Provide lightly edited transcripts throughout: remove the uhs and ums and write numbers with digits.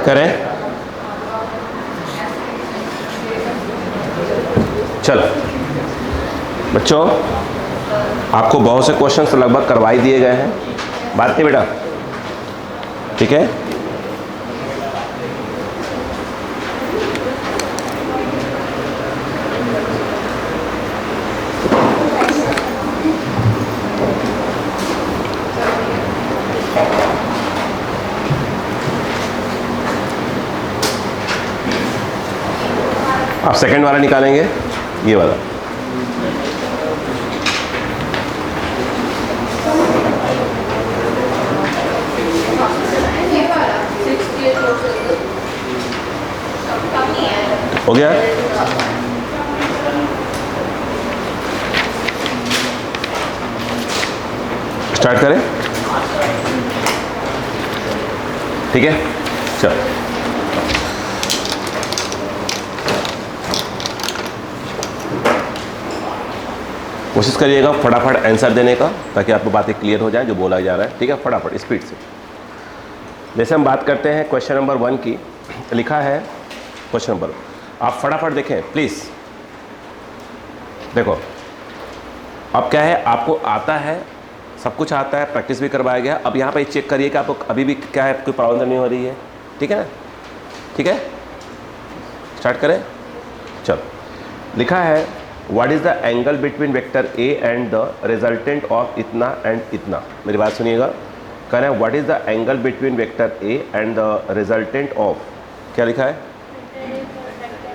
करें? चलो बच्चों, आपको बहुत से क्वेश्चंस लगभग करवा ही दिए गए हैं, बात नहीं बेटा? ठीक है, आप सेकंड वाला निकालेंगे, ये वाला। हो गया? स्टार्ट करें? ठीक है, चलो। कोशिश करिएगा फटाफट आंसर देने का, ताकि आपको बातें क्लियर हो जाए जो बोला जा रहा है। ठीक है, फटाफट स्पीड से। जैसे हम बात करते हैं क्वेश्चन नंबर 1 की, लिखा है क्वेश्चन नंबर, आप फटाफट देखें प्लीज़। देखो अब क्या है, आपको आता है, सब कुछ आता है, प्रैक्टिस भी करवाया गया। अब यहाँ पे चेक करिए कि आपको अभी भी क्या है, कोई प्रॉब्लम नहीं हो रही है। ठीक है ना? ठीक है, स्टार्ट करें? चलो, लिखा है what is the angle between vector A and the resultant of इतना एंड इतना। मेरी बात सुनिएगा, कह रहे हैं what is the angle between vector A and the resultant of, क्या लिखा है?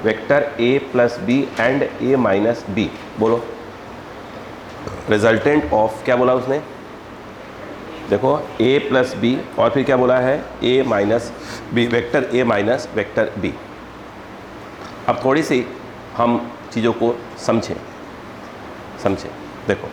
Vector A plus B and A minus B. बोलो, रिजल्टेंट ऑफ क्या बोला उसने? देखो ए प्लस बी और फिर क्या बोला है? A minus B, vector A minus vector B. अब थोड़ी सी हम चीज़ों को समझें। देखो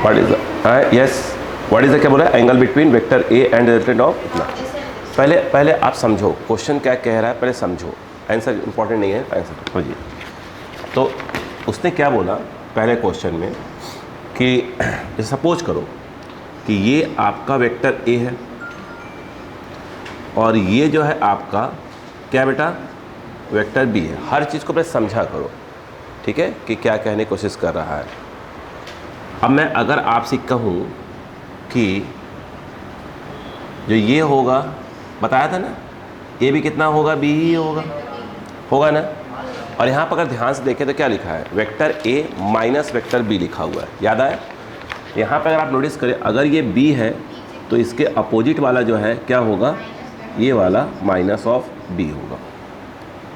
what is the, yes, what is the क्या बोला? Angle between vector A and resultant of इतना। पहले आप समझो क्वेश्चन क्या कह रहा है, पहले समझो। आंसर इंपॉर्टेंट नहीं है, आंसर समझिए। तो उसने क्या बोला पहले क्वेश्चन में कि सपोज करो कि ये आपका वेक्टर ए है और ये जो है आपका क्या बेटा? वेक्टर बी है। हर चीज़ को पहले समझा करो, ठीक है, कि क्या कहने की कोशिश कर रहा है। अब मैं अगर आपसे कहूँ कि जो ये होगा, बताया था ना, ये भी कितना होगा? बी ही होगा ना। और यहाँ पर अगर ध्यान से देखें तो क्या लिखा है? Vector A minus vector B लिखा हुआ है, याद आया? यहाँ पर अगर आप नोटिस करें, अगर ये बी है तो इसके अपोजिट वाला जो है क्या होगा? ये वाला माइनस ऑफ बी होगा।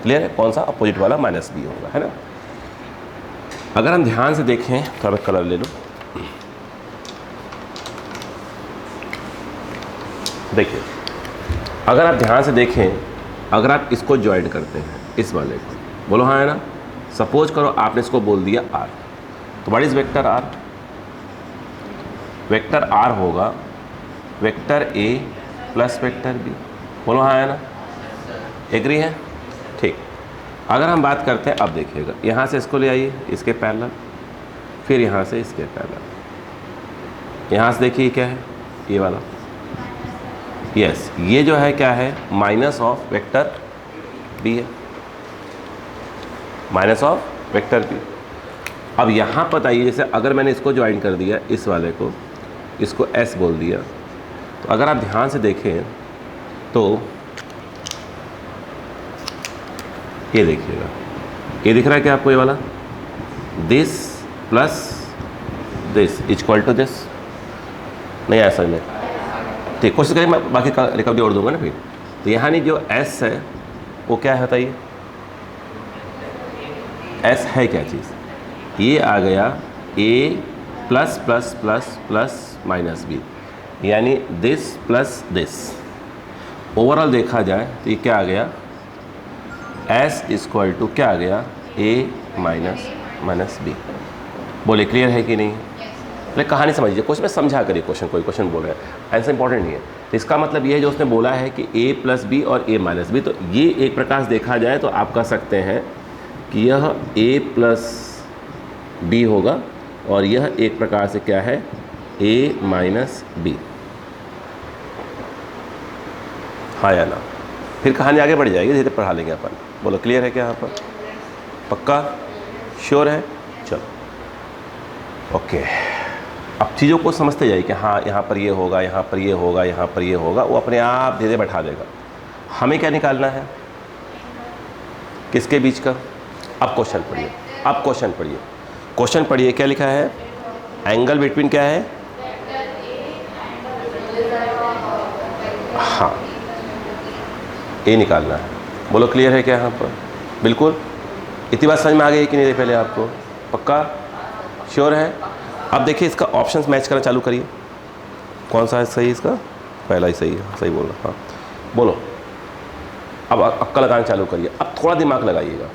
क्लियर है? कौन सा? अपोजिट वाला माइनस बी होगा, है ना? अगर हम ध्यान से देखें, थोड़ा कलर ले लो, देखिए, अगर आप ध्यान से देखें, अगर आप इसको ज्वाइन करते हैं, इस वाले को, बोलो हाँ है ना? सपोज करो आपने इसको बोल दिया आर, तो what is vector R? Vector R होगा vector A plus vector B. बोलो हाँ है ना? एग्री है? ठीक। अगर हम बात करते हैं, अब देखिएगा, यहाँ से इसको ले आइए, इसके पैरेलल, फिर यहाँ से इसके पैरेलल, यहाँ से देखिए क्या है? ये वाला, यस, ये जो है क्या है? माइनस ऑफ वेक्टर बी है, माइनस ऑफ वेक्टर बी। अब यहाँ बताइए, जैसे अगर मैंने इसको ज्वाइन कर दिया, इस वाले को, इसको एस बोल दिया, तो अगर आप ध्यान से देखें तो ये देखिएगा, ये दिख रहा है क्या आपको? ये वाला this plus this equal to this, नहीं आया समझ में? ठीक, कोशिश करिए, मैं बाकी का रिकवरी और दूंगा ना फिर। तो यहाँ नहीं, जो एस है वो क्या है बताइए? एस है क्या चीज़? ये आ गया A plus plus plus plus minus B, यानी दिस प्लस दिस। ओवरऑल देखा जाए तो ये क्या आ गया? एस इक्वल टू क्या आ गया? ए माइनस माइनस बी। बोले क्लियर है कि नहीं? पहले कहानी समझिए, क्वेश्चन में समझा करिए क्वेश्चन, कोई क्वेश्चन बोल रहा है, आंसर इंपॉर्टेंट नहीं है। तो इसका मतलब ये है जो उसने बोला है कि ए प्लस बी और ए माइनस बी, तो ये एक प्रकार से देखा जाए तो आप कह सकते हैं कि यह ए प्लस बी होगा और यह एक प्रकार से क्या है, a माइनस बी। हाँ या ना? फिर कहानी आगे बढ़ जाएगी, धीरे पढ़ा लेंगे अपन। बोलो क्लियर है क्या यहाँ पर? पक्का? श्योर है? चलो ओके। अब चीज़ों को समझते जाइए कि हाँ यहाँ पर ये होगा, यहाँ पर ये होगा, यहाँ पर ये होगा, वो अपने आप धीरे बैठा देगा। हमें क्या निकालना है, किसके बीच का? अब क्वेश्चन पढ़िए, अब क्वेश्चन पढ़िए, क्वेश्चन पढ़िए। क्या लिखा है? एंगल बिटवीन क्या है? हाँ, ए निकालना है। बोलो क्लियर है क्या यहाँ पर? बिल्कुल। इतनी बात समझ में आ गई कि नहीं पहले आपको? पक्का? श्योर है? अब देखिए इसका ऑप्शंस मैच करना चालू करिए। कौन सा है सही? इसका पहला ही सही है, सही बोल रहा। हाँ बोलो। अब अक्का लगाना चालू करिए। अब थोड़ा दिमाग लगाइएगा,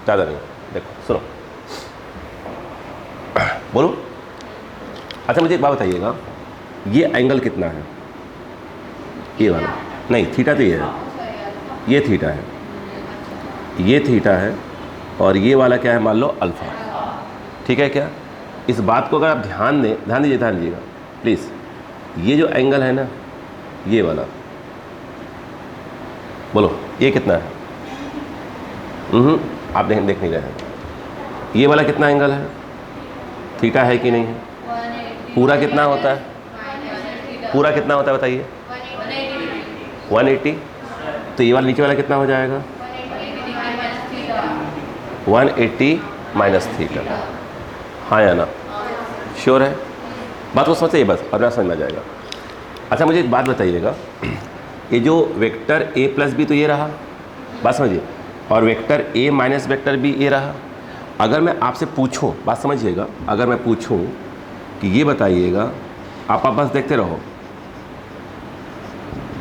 ज़्यादा नहीं। देखो सुनो, बोलो। अच्छा मुझे एक बात बताइएगा, ये एंगल कितना है? ये वाला नहीं, थीटा तो ये है, ये थीटा है, ये थीटा है, और ये वाला क्या है मान लो अल्फ़ा। ठीक है क्या? इस बात को अगर आप ध्यान दीजिएगा प्लीज़। ये जो एंगल है ना, ये वाला, बोलो ये कितना है? आप देख नहीं रहे हैं। ये वाला कितना एंगल है? थीटा है कि नहीं है? पूरा कितना होता है? पूरा कितना होता है बताइए? 180। तो ये वाला नीचे वाला कितना हो जाएगा? 180 माइनस थीटा। हाँ या ना? श्योर है? बात को समझते बस, अपना समझ में आ जाएगा। अच्छा मुझे एक बात बताइएगा, ये जो वेक्टर a प्लस बी तो ये रहा, बात समझिए, और vector a minus vector B ये रहा। अगर मैं आपसे पूछूं, बात समझिएगा, अगर मैं पूछूं कि ये बताइएगा, आप बस देखते रहो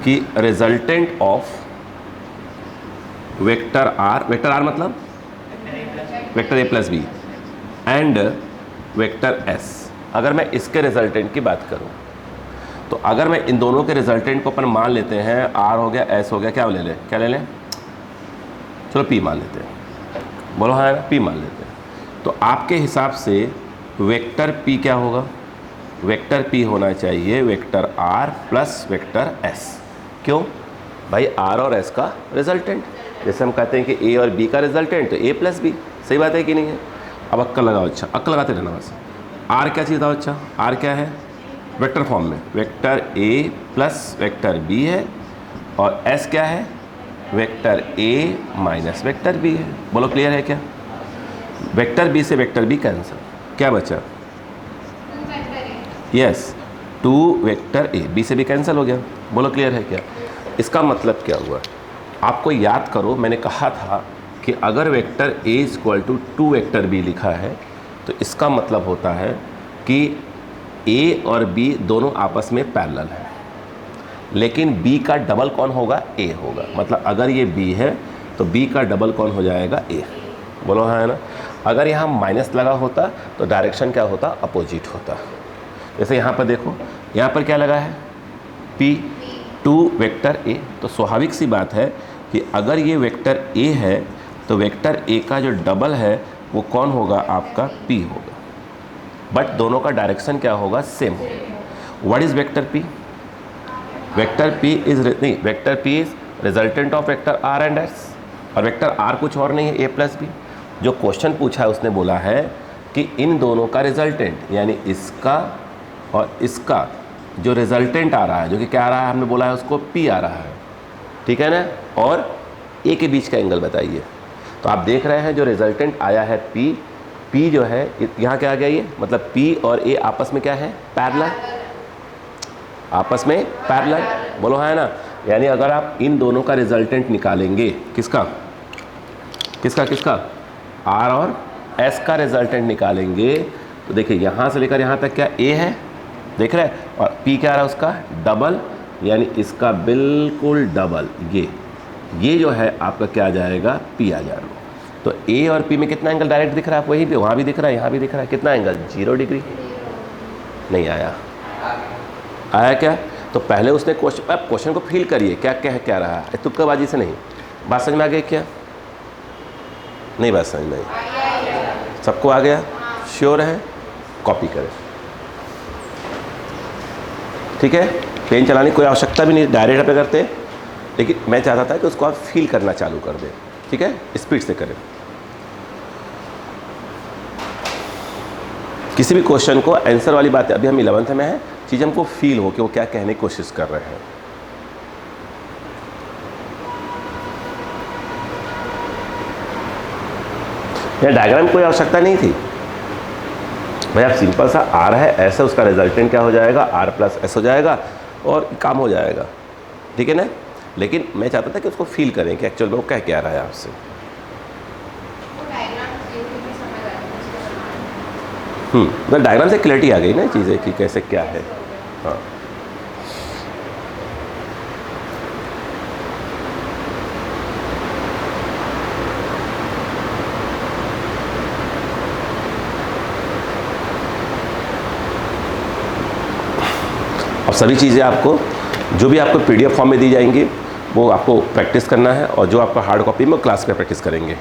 कि रिजल्टेंट ऑफ वेक्टर आर मतलब vector a plus B and vector s, अगर मैं इसके रिजल्टेंट की बात करूं, तो अगर मैं इन दोनों के रिजल्टेंट को अपन मान लेते हैं, r हो गया, s हो गया, क्या ले लें? क्या ले लें? चलो p मान लेते हैं। बोलो हाँ ना, p मान लेते हैं। तो आपके हिसाब से वेक्टर p क्या होगा? वेक्टर p होना चाहिए vector r plus vector s। क्यों भाई? r और s का रिजल्टेंट, जैसे हम कहते हैं कि a और b का रिजल्टेंट तो a प्लस बी। सही बात है कि नहीं है? अब अक्कल लगाओ। अच्छा अक्कल लगाते रहना बस। r क्या चीज़ था? अच्छा r क्या है? वेक्टर फॉर्म में vector a plus vector b है, और s क्या है? Vector a minus vector b है। बोलो क्लियर है क्या? वेक्टर b से वेक्टर b कैंसिल, क्या बचा? यस, 2 वेक्टर a, b से भी कैंसिल हो गया। बोलो क्लियर है क्या? इसका मतलब क्या हुआ? आपको याद करो, मैंने कहा था कि अगर vector a equal to 2 vector b लिखा है, तो इसका मतलब होता है कि a और b दोनों आपस में पैरेलल हैं, लेकिन b का डबल कौन होगा? a होगा। मतलब अगर ये b है तो b का डबल कौन हो जाएगा? a। बोलो हाँ है ना? अगर यहाँ माइनस लगा होता तो डायरेक्शन क्या होता? अपोजिट होता। जैसे यहाँ पर देखो, यहाँ पर क्या लगा है? p, 2 vector a। तो स्वाभाविक सी बात है कि अगर ये वेक्टर a है तो वेक्टर a का जो डबल है वो कौन होगा? आपका p होगा, बट दोनों का डायरेक्शन क्या होगा? सेम होगा। What is vector p? Vector p is resultant of vector r and s, और वेक्टर r कुछ और नहीं है, a प्लस बी। जो क्वेश्चन पूछा है उसने बोला है कि इन दोनों का रिजल्टेंट, यानी इसका और इसका जो रिजल्टेंट आ रहा है, जो कि क्या आ रहा है? हमने बोला है उसको p आ रहा है, ठीक है ना? और a के बीच का एंगल बताइए। तो आप देख रहे हैं जो रिजल्टेंट आया है p जो है यहाँ क्या आ गया? ये मतलब p और a आपस में क्या है? पैरेलल, आपस में पैरेलल। बोलो हाँ है ना? यानी अगर आप इन दोनों का रिजल्टेंट निकालेंगे, किसका किसका किसका? r और s का रिजल्टेंट निकालेंगे, तो देखिए यहाँ से लेकर यहाँ तक क्या a है, देख रहे हैं, और p क्या आ रहा है? उसका डबल, यानी इसका बिल्कुल डबल। ये जो है आपका क्या आ जाएगा? p आ जाएगा। तो a और p में कितना एंगल डायरेक्ट दिख रहा है? वहीं पे, वहाँ भी दिख रहा है, यहाँ भी दिख रहा है। कितना एंगल? 0 डिग्री। नहीं आया? आया क्या? तो पहले उसने क्वेश्चन को फील करिए, क्या क्या रहा है, तुक्काबाजी से नहीं। बात समझ में आ गई क्या? नहीं बात समझ में आई? सबको आ गया? श्योर है? कॉपी करें। ठीक है, पेन चलाने की कोई आवश्यकता भी नहीं, डायरेक्ट पे करते, लेकिन मैं चाहता था कि उसको आप फील करना चालू कर दें। ठीक है, स्पीड से करें। किसी भी क्वेश्चन को आंसर वाली बात है, अभी हम 11th में है, चीज़ हमको फील हो कि वो क्या कहने की कोशिश कर रहे हैं। यह डायग्राम कोई आवश्यकता नहीं थी भाई, आप सिंपल सा आर है ऐसा, उसका रिजल्टेंट क्या हो जाएगा, आर प्लस एस हो जाएगा और काम हो जाएगा। ठीक है ना, लेकिन मैं चाहता था कि उसको फील करें कि एक्चुअल में वो क्या रहा है आपसे। तो डायग्राम से क्लैरिटी आ गई ना चीज़ें कि कैसे क्या है। हाँ, अब सभी चीज़ें आपको जो भी आपको पीडीएफ फॉर्म में दी जाएंगी वो आपको प्रैक्टिस करना है, और जो आपका हार्ड कॉपी में क्लास में प्रैक्टिस करेंगे।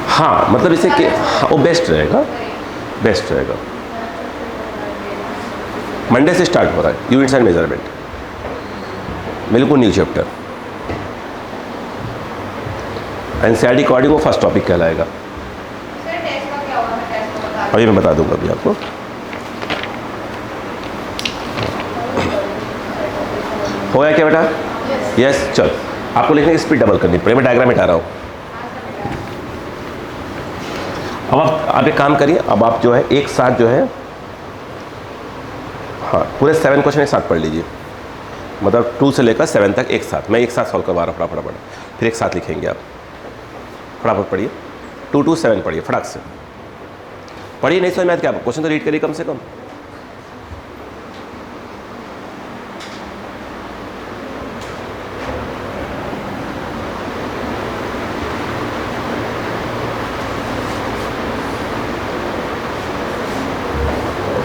हाँ, मतलब इसे कि हाँ, वो बेस्ट रहेगा, बेस्ट रहेगा। मंडे से स्टार्ट हो रहा है यूनिट्स एंड मेजरमेंट, बिल्कुल न्यू चैप्टर। एनसीईआरटी अकॉर्डिंग वो फर्स्ट टॉपिक कहलाएगा। अभी मैं बता दूंगा अभी आपको। हो गया क्या बेटा? यस, चल आपको लिखने की स्पीड डबल करनी पड़ेगी, मैं डायग्राम मिटा रहा हूँ। अब आप एक काम करिए, अब आप जो है एक साथ जो है, हाँ पूरे 7 क्वेश्चन एक साथ पढ़ लीजिए, मतलब 2 से लेकर 7 तक एक साथ, मैं एक साथ सॉल्व करवा रहा हूँ फटाफट, फिर एक साथ लिखेंगे आप। फटाफट पढ़िए, 2 to 7 पढ़िए फटाक से पढ़िए, नहीं समझ में क्या क्वेश्चन तो रीड करिए कम से कम।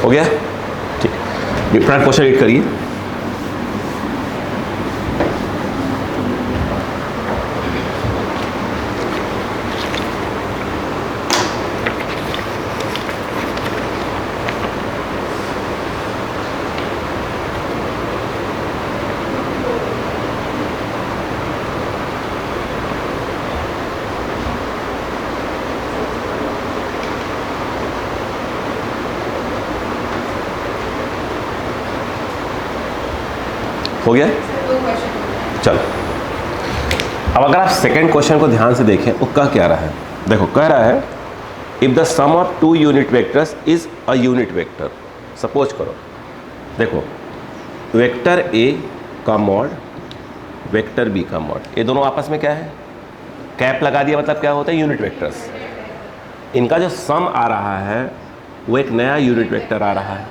हो गया? ठीक, डिफरेंट क्वेश्चन रीड करिए। हो गया? चलो, अब अगर आप सेकंड क्वेश्चन को ध्यान से देखें वो कह क्या रहा है, देखो कह रहा है if the sum of 2 unit vectors is a unit vector. Suppose करो, देखो वेक्टर ए का मॉड, वेक्टर बी का मॉड, ये दोनों आपस में क्या है, कैप लगा दिया, मतलब क्या होता है, यूनिट वेक्टर्स। इनका जो सम आ रहा है वो एक नया यूनिट वेक्टर आ रहा है।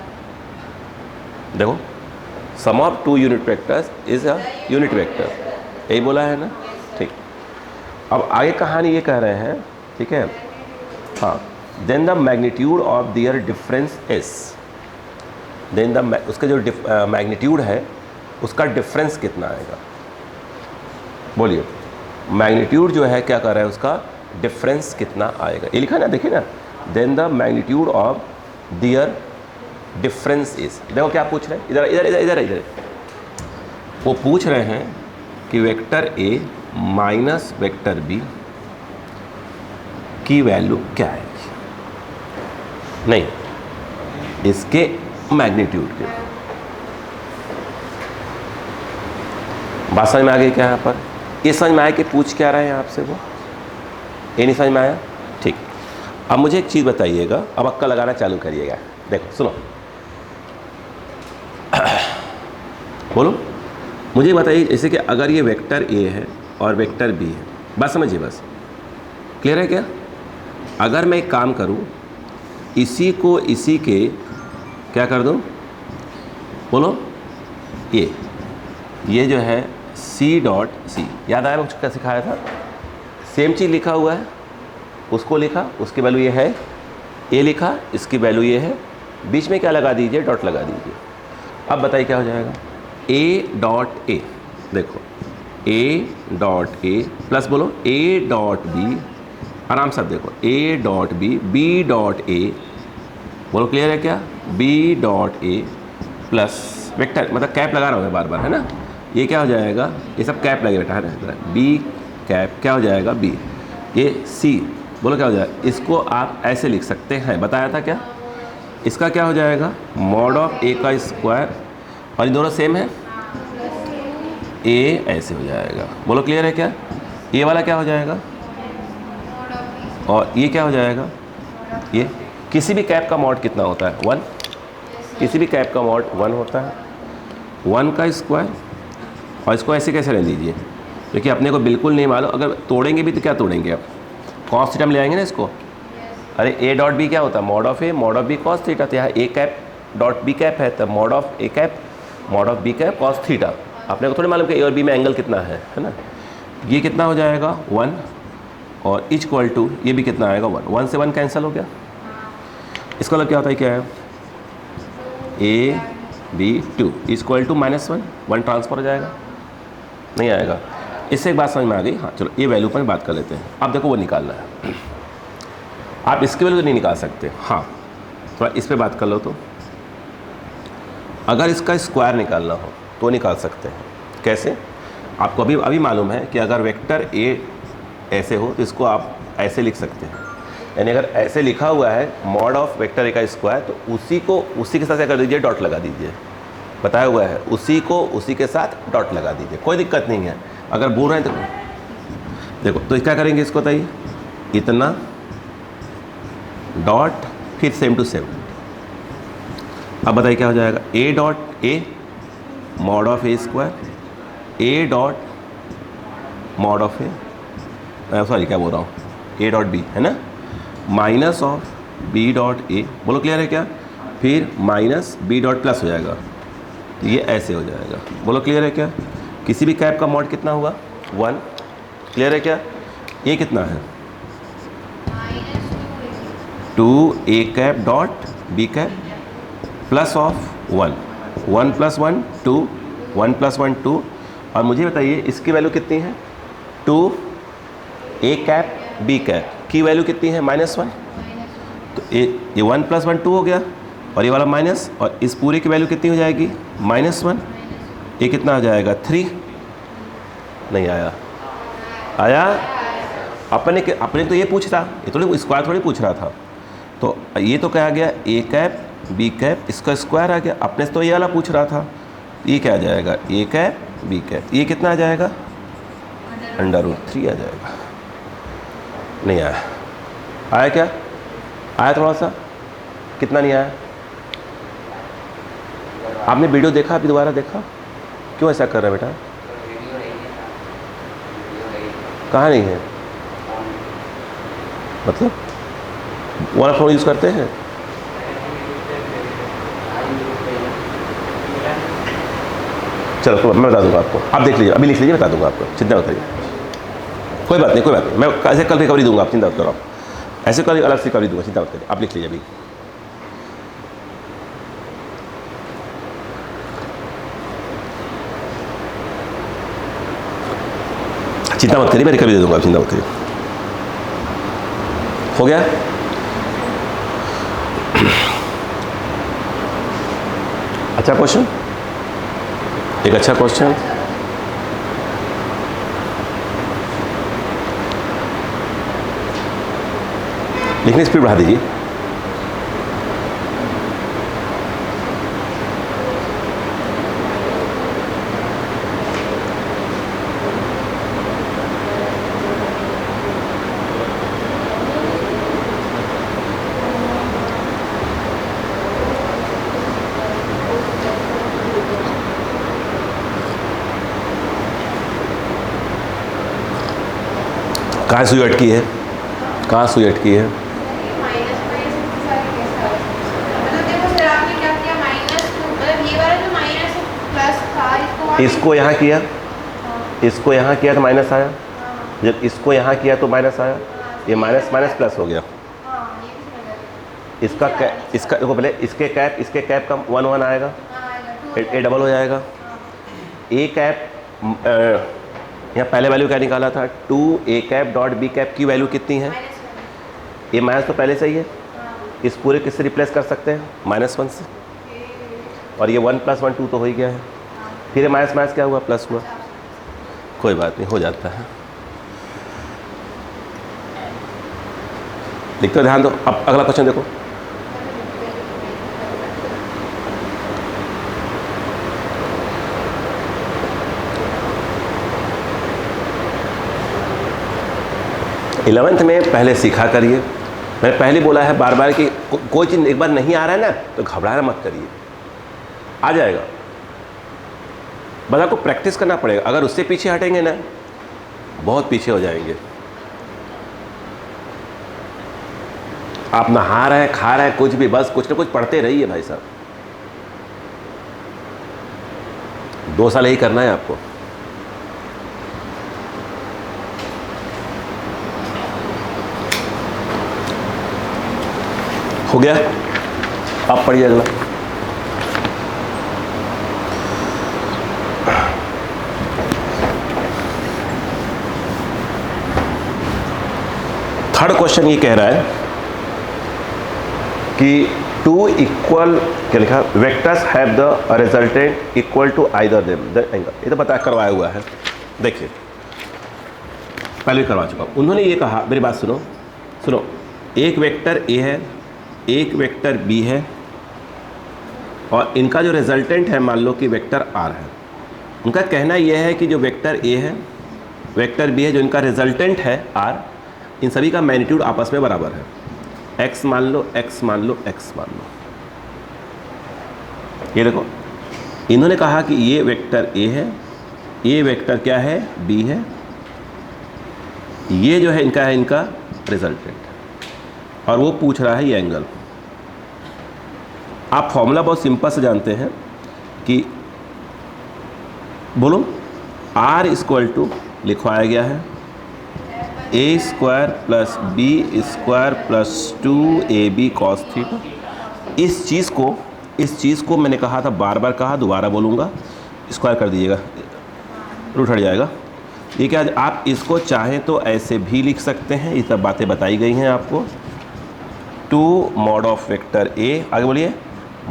देखो sum of 2 unit vectors is a unit vector, यही बोला है ना। ठीक, अब आगे कहानी ये कह रहे हैं, ठीक है, हाँ, then the magnitude of their difference is, then the उसका जो मैग्नीट्यूड है उसका डिफरेंस कितना आएगा, बोलिए मैग्नीट्यूड जो है क्या कर रहा है, उसका डिफरेंस कितना आएगा, ये लिखा ना, देखिए ना, then the magnitude of their difference is. देखो क्या पूछ रहे हैं, इधर इधर इधर इधर इधर, वो पूछ रहे हैं कि vector A minus vector B की वैल्यू क्या है, नहीं इसके मैग्नीट्यूड के। बात समझ में आ गई क्या यहाँ पर? ये समझ में आया कि पूछ क्या रहे हैं आपसे, वो ये नहीं समझ में आया? ठीक, अब मुझे एक चीज़ बताइएगा, अब अक्का लगाना चालू करिएगा। देखो सुनो, बोलो मुझे बताइए, जैसे कि अगर ये वेक्टर ए है और वेक्टर बी है, बस समझिए, बस क्लियर है क्या? अगर मैं एक काम करूं, इसी को इसी के क्या कर दूं, बोलो ये जो है सी डॉट सी, याद आया मुझे क्या सिखाया था, सेम चीज़ लिखा हुआ है, उसको लिखा, उसकी वैल्यू ये है, ए लिखा, इसकी वैल्यू ये है, बीच में क्या लगा दीजिए, डॉट लगा दीजिए। अब बताइए क्या हो जाएगा, ए डॉट ए, देखो ए डॉट ए प्लस बोलो ए डॉट बी, आराम से देखो A dot B, B dot A, बोलो क्लियर है क्या, B dot A plus vector, मतलब कैप लगा रहा हूँ मैं बार बार, है ना, ये क्या हो जाएगा, ये सब कैप लगे बेटा, है ना, बी कैप क्या हो जाएगा बी, ये सी, बोलो क्या हो जाएगा, इसको आप ऐसे लिख सकते हैं, बताया था क्या, इसका क्या हो जाएगा मॉड ऑफ ए का स्क्वायर, और ये दोनों सेम है, ए ऐसे हो जाएगा, बोलो क्लियर है क्या, ये वाला क्या हो जाएगा, और ये क्या हो जाएगा, ये किसी भी कैप का मॉड कितना होता है 1, किसी भी कैप का मॉड 1 होता है, 1 का स्क्वायर, और इसको ऐसे कैसे ले लीजिए, क्योंकि अपने को बिल्कुल नहीं मालूम, अगर तोड़ेंगे भी तो क्या तोड़ेंगे आप, कॉस थीटा में ले आएंगे ना इसको, अरे ए डॉट बी क्या होता है mod of A mod of B cos theta, तो यहाँ A cap dot B cap है, तो mod of A cap mod of B cap cos theta, अपने को थोड़ी मालूम कि ए और बी में एंगल कितना है ना, ये कितना हो जाएगा 1, और इक्वल टू ये भी कितना आएगा 1, 1 से 1 कैंसिल हो गया, इसका मतलब क्या होता है, क्या है A B 2 equal to -1, 1 transfer हो जाएगा, नहीं आएगा, इससे एक बात समझ में आ गई, हाँ चलो ये वैल्यू पर बात कर लेते हैं, अब देखो वो निकालना है, आप इसकी वैल्यू नहीं निकाल सकते, हाँ थोड़ा इस पर बात कर लो, तो अगर इसका स्क्वायर निकालना हो तो निकाल सकते हैं, कैसे, आपको अभी मालूम है कि अगर वेक्टर ए ऐसे हो तो इसको आप ऐसे लिख सकते हैं, यानी अगर ऐसे लिखा हुआ है मॉड ऑफ वेक्टर ए का स्क्वायर, तो उसी के साथ क्या कर दीजिए, डॉट लगा दीजिए, बताया हुआ है उसी के साथ डॉट लगा दीजिए, कोई दिक्कत नहीं है, अगर बोल रहे हैं तो देखो, तो क्या करेंगे इसको, बताइए इतना डॉट फिर सेम टू सेम, अब बताइए क्या हो जाएगा, A dot A mod of A square, A dot mod of A, sorry क्या बोल रहा हूँ, ए डॉट बी है ना, minus of B dot A, बोलो क्लियर है क्या, फिर माइनस बी डॉट प्लस हो जाएगा, तो ये ऐसे हो जाएगा, बोलो क्लियर है क्या, किसी भी कैप का मॉड कितना हुआ 1, क्लियर है क्या, ये कितना है 2 A cap dot B cap plus of 1, 1 + 1 2, 1 + 1 2, और मुझे बताइए इसकी वैल्यू कितनी है 2 ए कैप बी कैप की वैल्यू कितनी है -1, तो ये 1 + 1 2 हो गया, और ये वाला माइनस, और इस पूरे की वैल्यू कितनी हो जाएगी -1, ये कितना आ जाएगा 3, नहीं आया, आया, अपने तो ये पूछ रहा, ये थोड़ी स्क्वायर थोड़ी पूछ रहा था, तो ये तो क्या आ गया ए कैप बी कैप, इसका स्क्वायर आ गया, अपने से तो ये वाला पूछ रहा था, ये क्या आ जाएगा ए कैप बी कैप, ये कितना आ जाएगा √3 आ जाएगा, नहीं आया, आया क्या, आया थोड़ा सा, कितना नहीं आया, आपने वीडियो देखा, अभी दोबारा देखा, क्यों ऐसा कर रहा है बेटा, कहाँ नहीं है, मतलब वाला फ़ोन यूज़ करते हैं, चलो तो मैं बता दूंगा आपको, आप देख लीजिए, अभी लिख लीजिए, बता दूंगा आपको, चिंता मत करिए, कोई बात नहीं, मैं ऐसे कल रिकवरी दूंगा, आप चिंता मत करो, आप ऐसे कल अलग से रिकवरी दूंगा, चिंता मत करिए, आप लिख लीजिए अभी, चिंता मत करिए, मैं रिकवरी दे दूंगा, आप चिंता मत करिए, हो गया, अच्छा क्वेश्चन, एक अच्छा क्वेश्चन, लिखने स्पीड बढ़ा दीजिए, कहाँ सुई अटकी है, कहाँ सुई अटकी है, इसको यहाँ किया, इसको यहाँ किया तो माइनस आया, जब इसको यहाँ किया तो माइनस आया, ये माइनस माइनस प्लस हो गया, इसका देखो पहले इसके कैप का 1 1 आएगा, ए डबल हो जाएगा, ए कैप यहाँ पहले वैल्यू क्या निकाला था, 2a cap dot b cap की वैल्यू कितनी है, ये माइनस तो पहले से ही है, इस पूरे किससे रिप्लेस कर सकते हैं, -1 से, और ये 1 + 1 2 तो हो ही गया है, फिर माइनस माइनस क्या हुआ, प्लस हुआ, कोई बात नहीं, हो जाता है। लिखते हो, ध्यान दो। अब अगला क्वेश्चन देखो, इलेवेंथ में पहले सीखा करिए। मैंने पहले बोला है बार बार कि कोई चीज़ एक बार नहीं आ रहा है ना तो घबराना मत करिए, आ जाएगा, बस आपको प्रैक्टिस करना पड़ेगा। अगर उससे पीछे हटेंगे ना बहुत पीछे हो जाएंगे। आप नहा रहे हैं, खा रहे हैं, कुछ भी, बस कुछ ना कुछ पढ़ते रहिए भाई साहब। 2 साल यही करना है आपको। हो गया, आप पढ़िए अगला। थर्ड क्वेश्चन ये कह रहा है कि 2 इक्वल, क्या लिखा, vectors have the resultant equal to either them the angle. ये तो बता करवाया हुआ है, देखिए पहले करवा चुका हूँ। उन्होंने ये कहा, मेरी बात सुनो सुनो, एक वेक्टर ए है, एक वेक्टर बी है, और इनका जो रिजल्टेंट है मान लो कि वेक्टर आर है। उनका कहना यह है कि जो वेक्टर ए है, वेक्टर बी है, जो इनका रिजल्टेंट है आर, इन सभी का मैग्नीट्यूड आपस में बराबर है। एक्स मान लो, एक्स मान लो, एक्स मान लो। ये देखो, इन्होंने कहा कि ये वेक्टर ए है, ये वेक्टर क्या है, बी है, ये जो है इनका है, इनका रिजल्टेंट, और वो पूछ रहा है ये एंगल। आप फॉर्मूला बहुत सिंपल से जानते हैं कि बोलो, आर इक्वल टू लिखवाया गया है a² + b² + 2ab cos theta. इस चीज़ को मैंने कहा था, बार बार कहा, दोबारा बोलूँगा, स्क्वायर कर दीजिएगा, रूट हट जाएगा। ये क्या, आप इसको चाहें तो ऐसे भी लिख सकते हैं, ये सब बातें बताई गई हैं आपको। 2 mod ऑफ वेक्टर a, आगे बोलिए,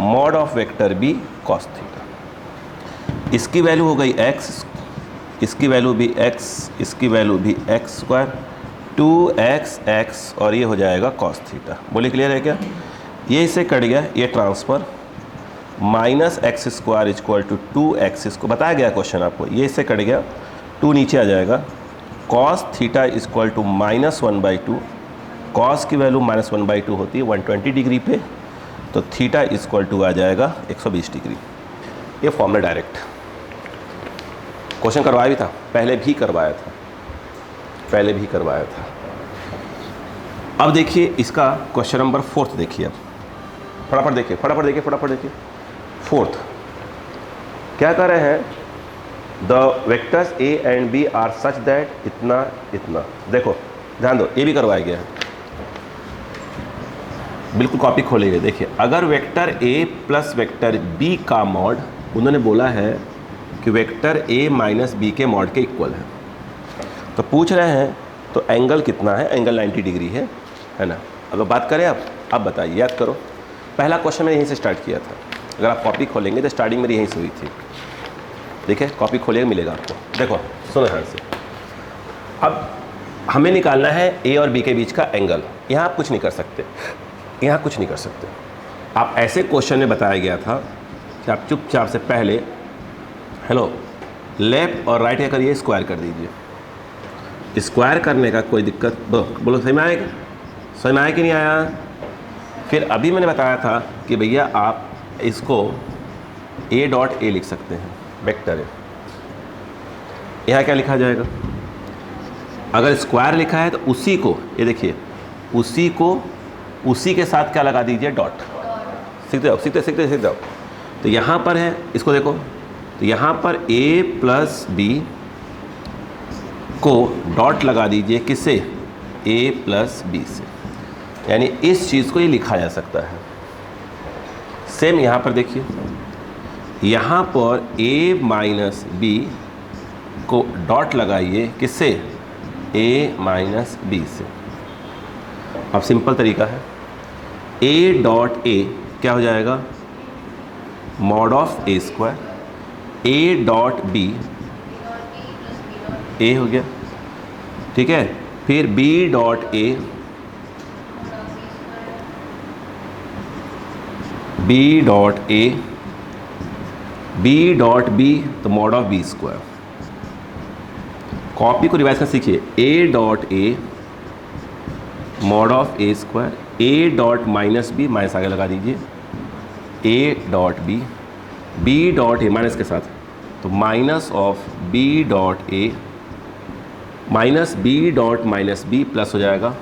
mod of vector b cos theta. इसकी वैल्यू हो गई x, इसकी वैल्यू भी x, इसकी वैल्यू भी x², 2x और ये हो जाएगा cos थीटा। बोलिए क्लियर है क्या? ये इससे कट गया, ये ट्रांसफ़र, -x² = 2x, इसको बताया गया क्वेश्चन आपको, ये इससे कट गया, 2 नीचे आ जाएगा, cos थीटा = -1/2, cos की वैल्यू -1/2 होती है 120 डिग्री पे, तो थीटा = आ जाएगा 120 डिग्री। ये फॉर्मूला डायरेक्ट क्वेश्चन करवाया भी था, पहले भी करवाया था। अब देखिए इसका क्वेश्चन नंबर 4 देखिए, अब फटाफट देखिए। 4 क्या कर रहे हैं, the vectors a and b are such that इतना, देखो ध्यान दो, ये भी करवाया गया है, बिल्कुल कॉपी खोलेंगे। देखिए, अगर वेक्टर a + वेक्टर b का मॉड, उन्होंने बोला है कि वेक्टर a - b के मॉड के इक्वल है, तो पूछ रहे हैं तो एंगल कितना है, एंगल 90 डिग्री है ना। अब बात करें, अब बताइए, याद करो, पहला क्वेश्चन मैंने यहीं से स्टार्ट किया था। अगर आप कॉपी खोलेंगे तो स्टार्टिंग मेरी यहीं से हुई थी, ठीक है, कॉपी खोलिएगा मिलेगा आपको। देखो सुनो ध्यान से, अब हमें निकालना है a और b के बीच का एंगल। यहाँ आप कुछ नहीं कर सकते, आप ऐसे क्वेश्चन में बताया गया था कि आप चुपचाप से पहले लेफ्ट और राइट क्या करिए, स्क्वायर कर दीजिए। स्क्वायर करने का कोई दिक्कत, बोलो समझ में आया कि नहीं आया? फिर अभी मैंने बताया था कि भैया आप इसको a.a लिख सकते हैं, वेक्टर है। यहाँ क्या लिखा जाएगा, अगर स्क्वायर लिखा है तो उसी को, ये देखिए, उसी के साथ क्या लगा दीजिए, डॉट। सीखते जाओ। तो यहाँ पर है, इसको देखो, तो यहाँ पर a + b को डॉट लगा दीजिए, किससे, a + b से, यानी इस चीज़ को ये लिखा जा सकता है। सेम यहाँ पर देखिए, यहाँ पर a - b इसको डॉट लगाइए किससे, a माइनस बी से। अब सिंपल तरीका है, a डॉट a क्या हो जाएगा, mod of a square, a dot b a हो गया, ठीक है। फिर b dot a, b dot a, b dot b तो mod of b square. Copy को रिवाइज कर सीखिए, a dot a mod of a square, a dot minus b minus आगे लगा दीजिए, a dot b, b dot a minus के साथ तो minus of b dot a minus b dot minus b plus हो जाएगा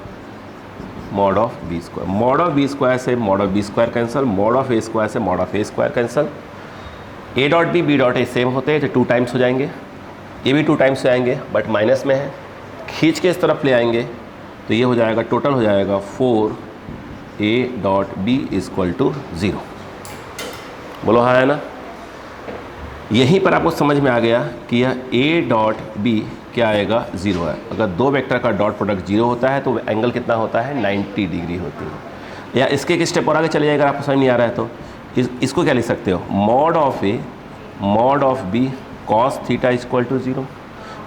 mod of b square. Mod of b square से mod of b square cancel, mod of a square से mod of a square cancel. a dot b dot a same होते हैं तो 2 times हो जाएंगे, ये भी 2 टाइम्स हो जाएंगे बट माइनस में है, खींच के इस तरफ ले आएंगे तो ये हो जाएगा, टोटल हो जाएगा 4a dot b equal to 0। बोलो हाँ है ना। यहीं पर आपको समझ में आ गया कि यह a डॉट b क्या आएगा, 0 है। अगर दो वेक्टर का डॉट प्रोडक्ट 0 होता है तो एंगल कितना होता है, 90 डिग्री होती है। या इसके एक स्टेप और आगे चले जाएगा, आपको समझ नहीं आ रहा है तो इसको क्या लिख सकते हो, mod of a mod of b cos theta equal to 0,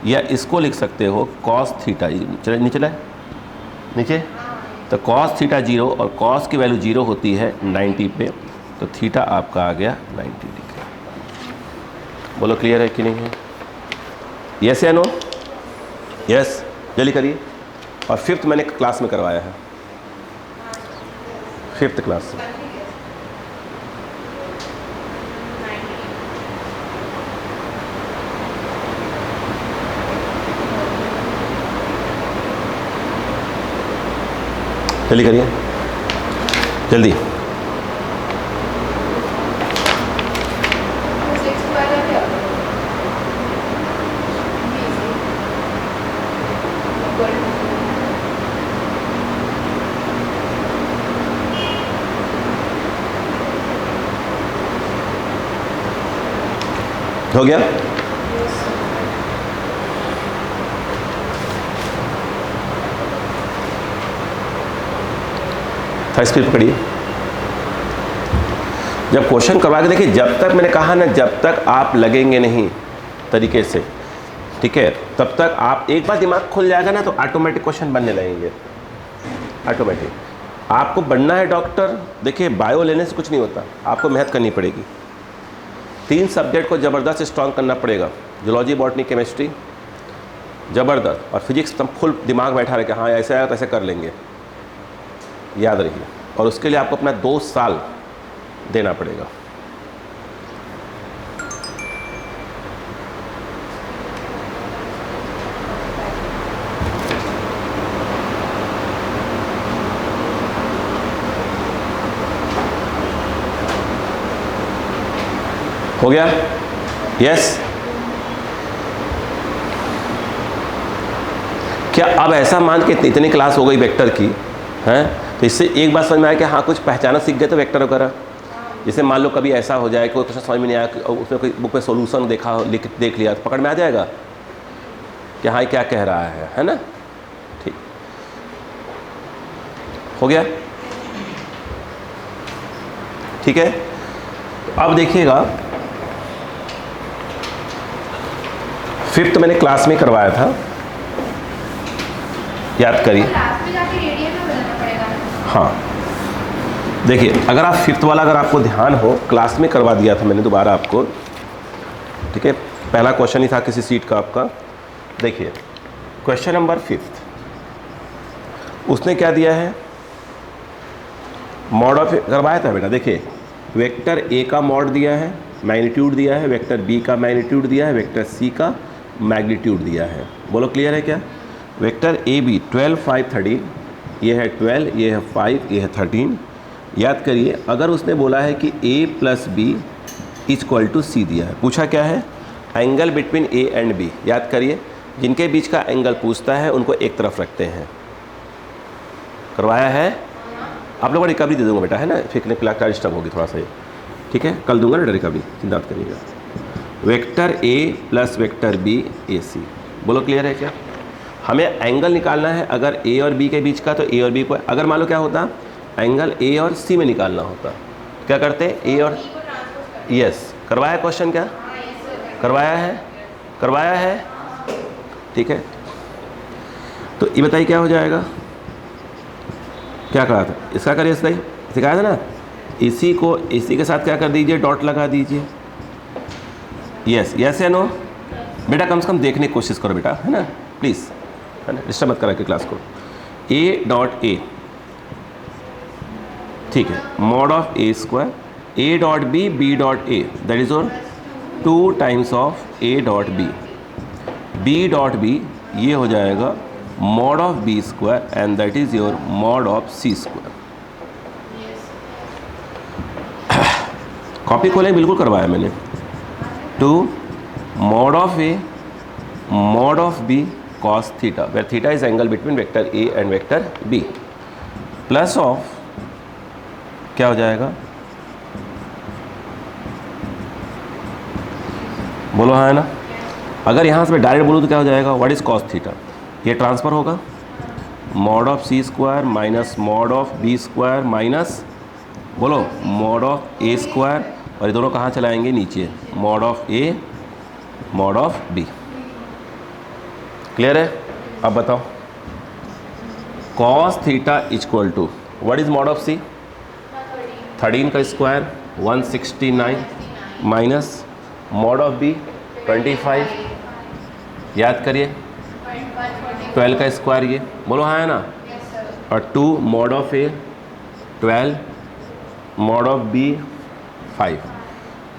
या इसको लिख सकते हो कॉस थीटा, चले नीचे लाए नीचे, तो कॉस थीटा 0 और कॉस की वैल्यू 0 होती है 90 पे, तो थीटा आपका आ गया 90 डिग्री। बोलो क्लियर है कि नहीं है, यस या नो, यस जल्दी करिए। और 5th मैंने क्लास में करवाया है, 5th क्लास में। जल्दी करिए जल्दी। हो गया, था स्क्रीन पकड़िए। जब क्वेश्चन करवा के देखिए, जब तक मैंने कहा ना, जब तक आप लगेंगे नहीं तरीके से, ठीक है, तब तक आप एक बार दिमाग खुल जाएगा ना तो ऑटोमेटिक क्वेश्चन बनने लगेंगे, ऑटोमेटिक। आपको बनना है डॉक्टर, देखिए बायो लेने से कुछ नहीं होता, आपको मेहनत करनी पड़ेगी। 3 सब्जेक्ट को ज़बरदस्त स्ट्रॉन्ग करना पड़ेगा, जूलॉजी बॉटनी केमिस्ट्री ज़बरदस्त, और फिजिक्स एकदम फुल दिमाग बैठा रहे कि हाँ ऐसे आया तो ऐसे कर लेंगे, याद रखिए। और उसके लिए आपको अपना 2 साल देना पड़ेगा। हो गया, यस। क्या अब ऐसा मान के इतनी क्लास हो गई वेक्टर की हैं, तो इससे एक बात समझ में आया कि हाँ कुछ पहचाना सीख गए तो वेक्टर वगैरह। जैसे मान लो कभी ऐसा हो जाए कोई क्वेश्चन समझ में नहीं आया, उसमें कोई बुक में सॉल्यूशन देखा हो, देख लिया तो पकड़ में आ जाएगा कि हाँ क्या कह रहा है ना। ठीक हो गया, ठीक है। अब देखिएगा 5th मैंने क्लास में करवाया था, याद करिए। हाँ देखिए, अगर आप 5th वाला अगर आपको ध्यान हो, क्लास में करवा दिया था मैंने दोबारा आपको, ठीक है। पहला क्वेश्चन ही था किसी सीट का आपका। देखिए क्वेश्चन नंबर 5th, उसने क्या दिया है, मॉड ऑफ करवाया था बेटा। देखिए वेक्टर ए का मॉड दिया है, मैग्नीट्यूड दिया है, वेक्टर बी का मैग्नीट्यूड दिया है, वेक्टर सी का मैग्नीट्यूड दिया है। बोलो क्लियर है क्या। वेक्टर ए बी 12 5 13, ये है 12, ये है 5, ये है 13। याद करिए, अगर उसने बोला है कि a plus B equal to C दिया है, पूछा क्या है, angle between a and b। याद करिए, जिनके बीच का एंगल पूछता है उनको एक तरफ रखते हैं। करवाया है आप लोगों को, रिकवरी दे दूंगा बेटा, है ना, फिर क्लास डिस्टर्ब होगी थोड़ा सा, ठीक है, कल दूंगा ना रिकवरी, चिंता मत करिएगा। Vector A plus vector B A C. बोलो क्लियर है क्या? हमें एंगल निकालना है अगर ए और बी के बीच का, तो ए और बी को, अगर मान लो क्या होता एंगल ए और सी में निकालना होता, क्या करते ए और, यस करवाया क्वेश्चन, क्या करवाया है ठीक है। तो ये बताइए क्या हो जाएगा, क्या करा था, इसका करिए सही सिखाया था ना, इसी को इसी के साथ क्या कर दीजिए, डॉट लगा दीजिए। यस यस या नो? बेटा कम से कम देखने की कोशिश करो बेटा, है ना, प्लीज़, है ना, डिस्टर्ब मत करा के क्लास को। ए डॉट ए, ठीक है, mod of A square, A dot B, B dot A, that is your 2 times of A dot B, B dot B ये हो जाएगा mod of B square and that is your mod of C square. Copy खोलें, बिल्कुल करवाया मैंने। 2 mod of A mod of B cos theta, where theta is angle between vector A and vector B, plus of क्या हो जाएगा, बोलो हाँ है ना। अगर यहाँ से मैं डायरेक्ट बोलूँ तो क्या हो जाएगा, व्हाट इज कॉस थीटा, ये ट्रांसफर होगा mod of C square minus mod of B square minus, बोलो मॉड ऑफ ए स्क्वायर, और ये दोनों कहाँ चलाएंगे, नीचे, mod of A mod of B. Clear है? अब बताओ, cos theta equal to what is mod of C, 13 का square 169 minus mod of B 25, याद करिए 12 का स्क्वायर, ये बोलो हाँ है ना, और 2 mod of A 12 mod of B 5,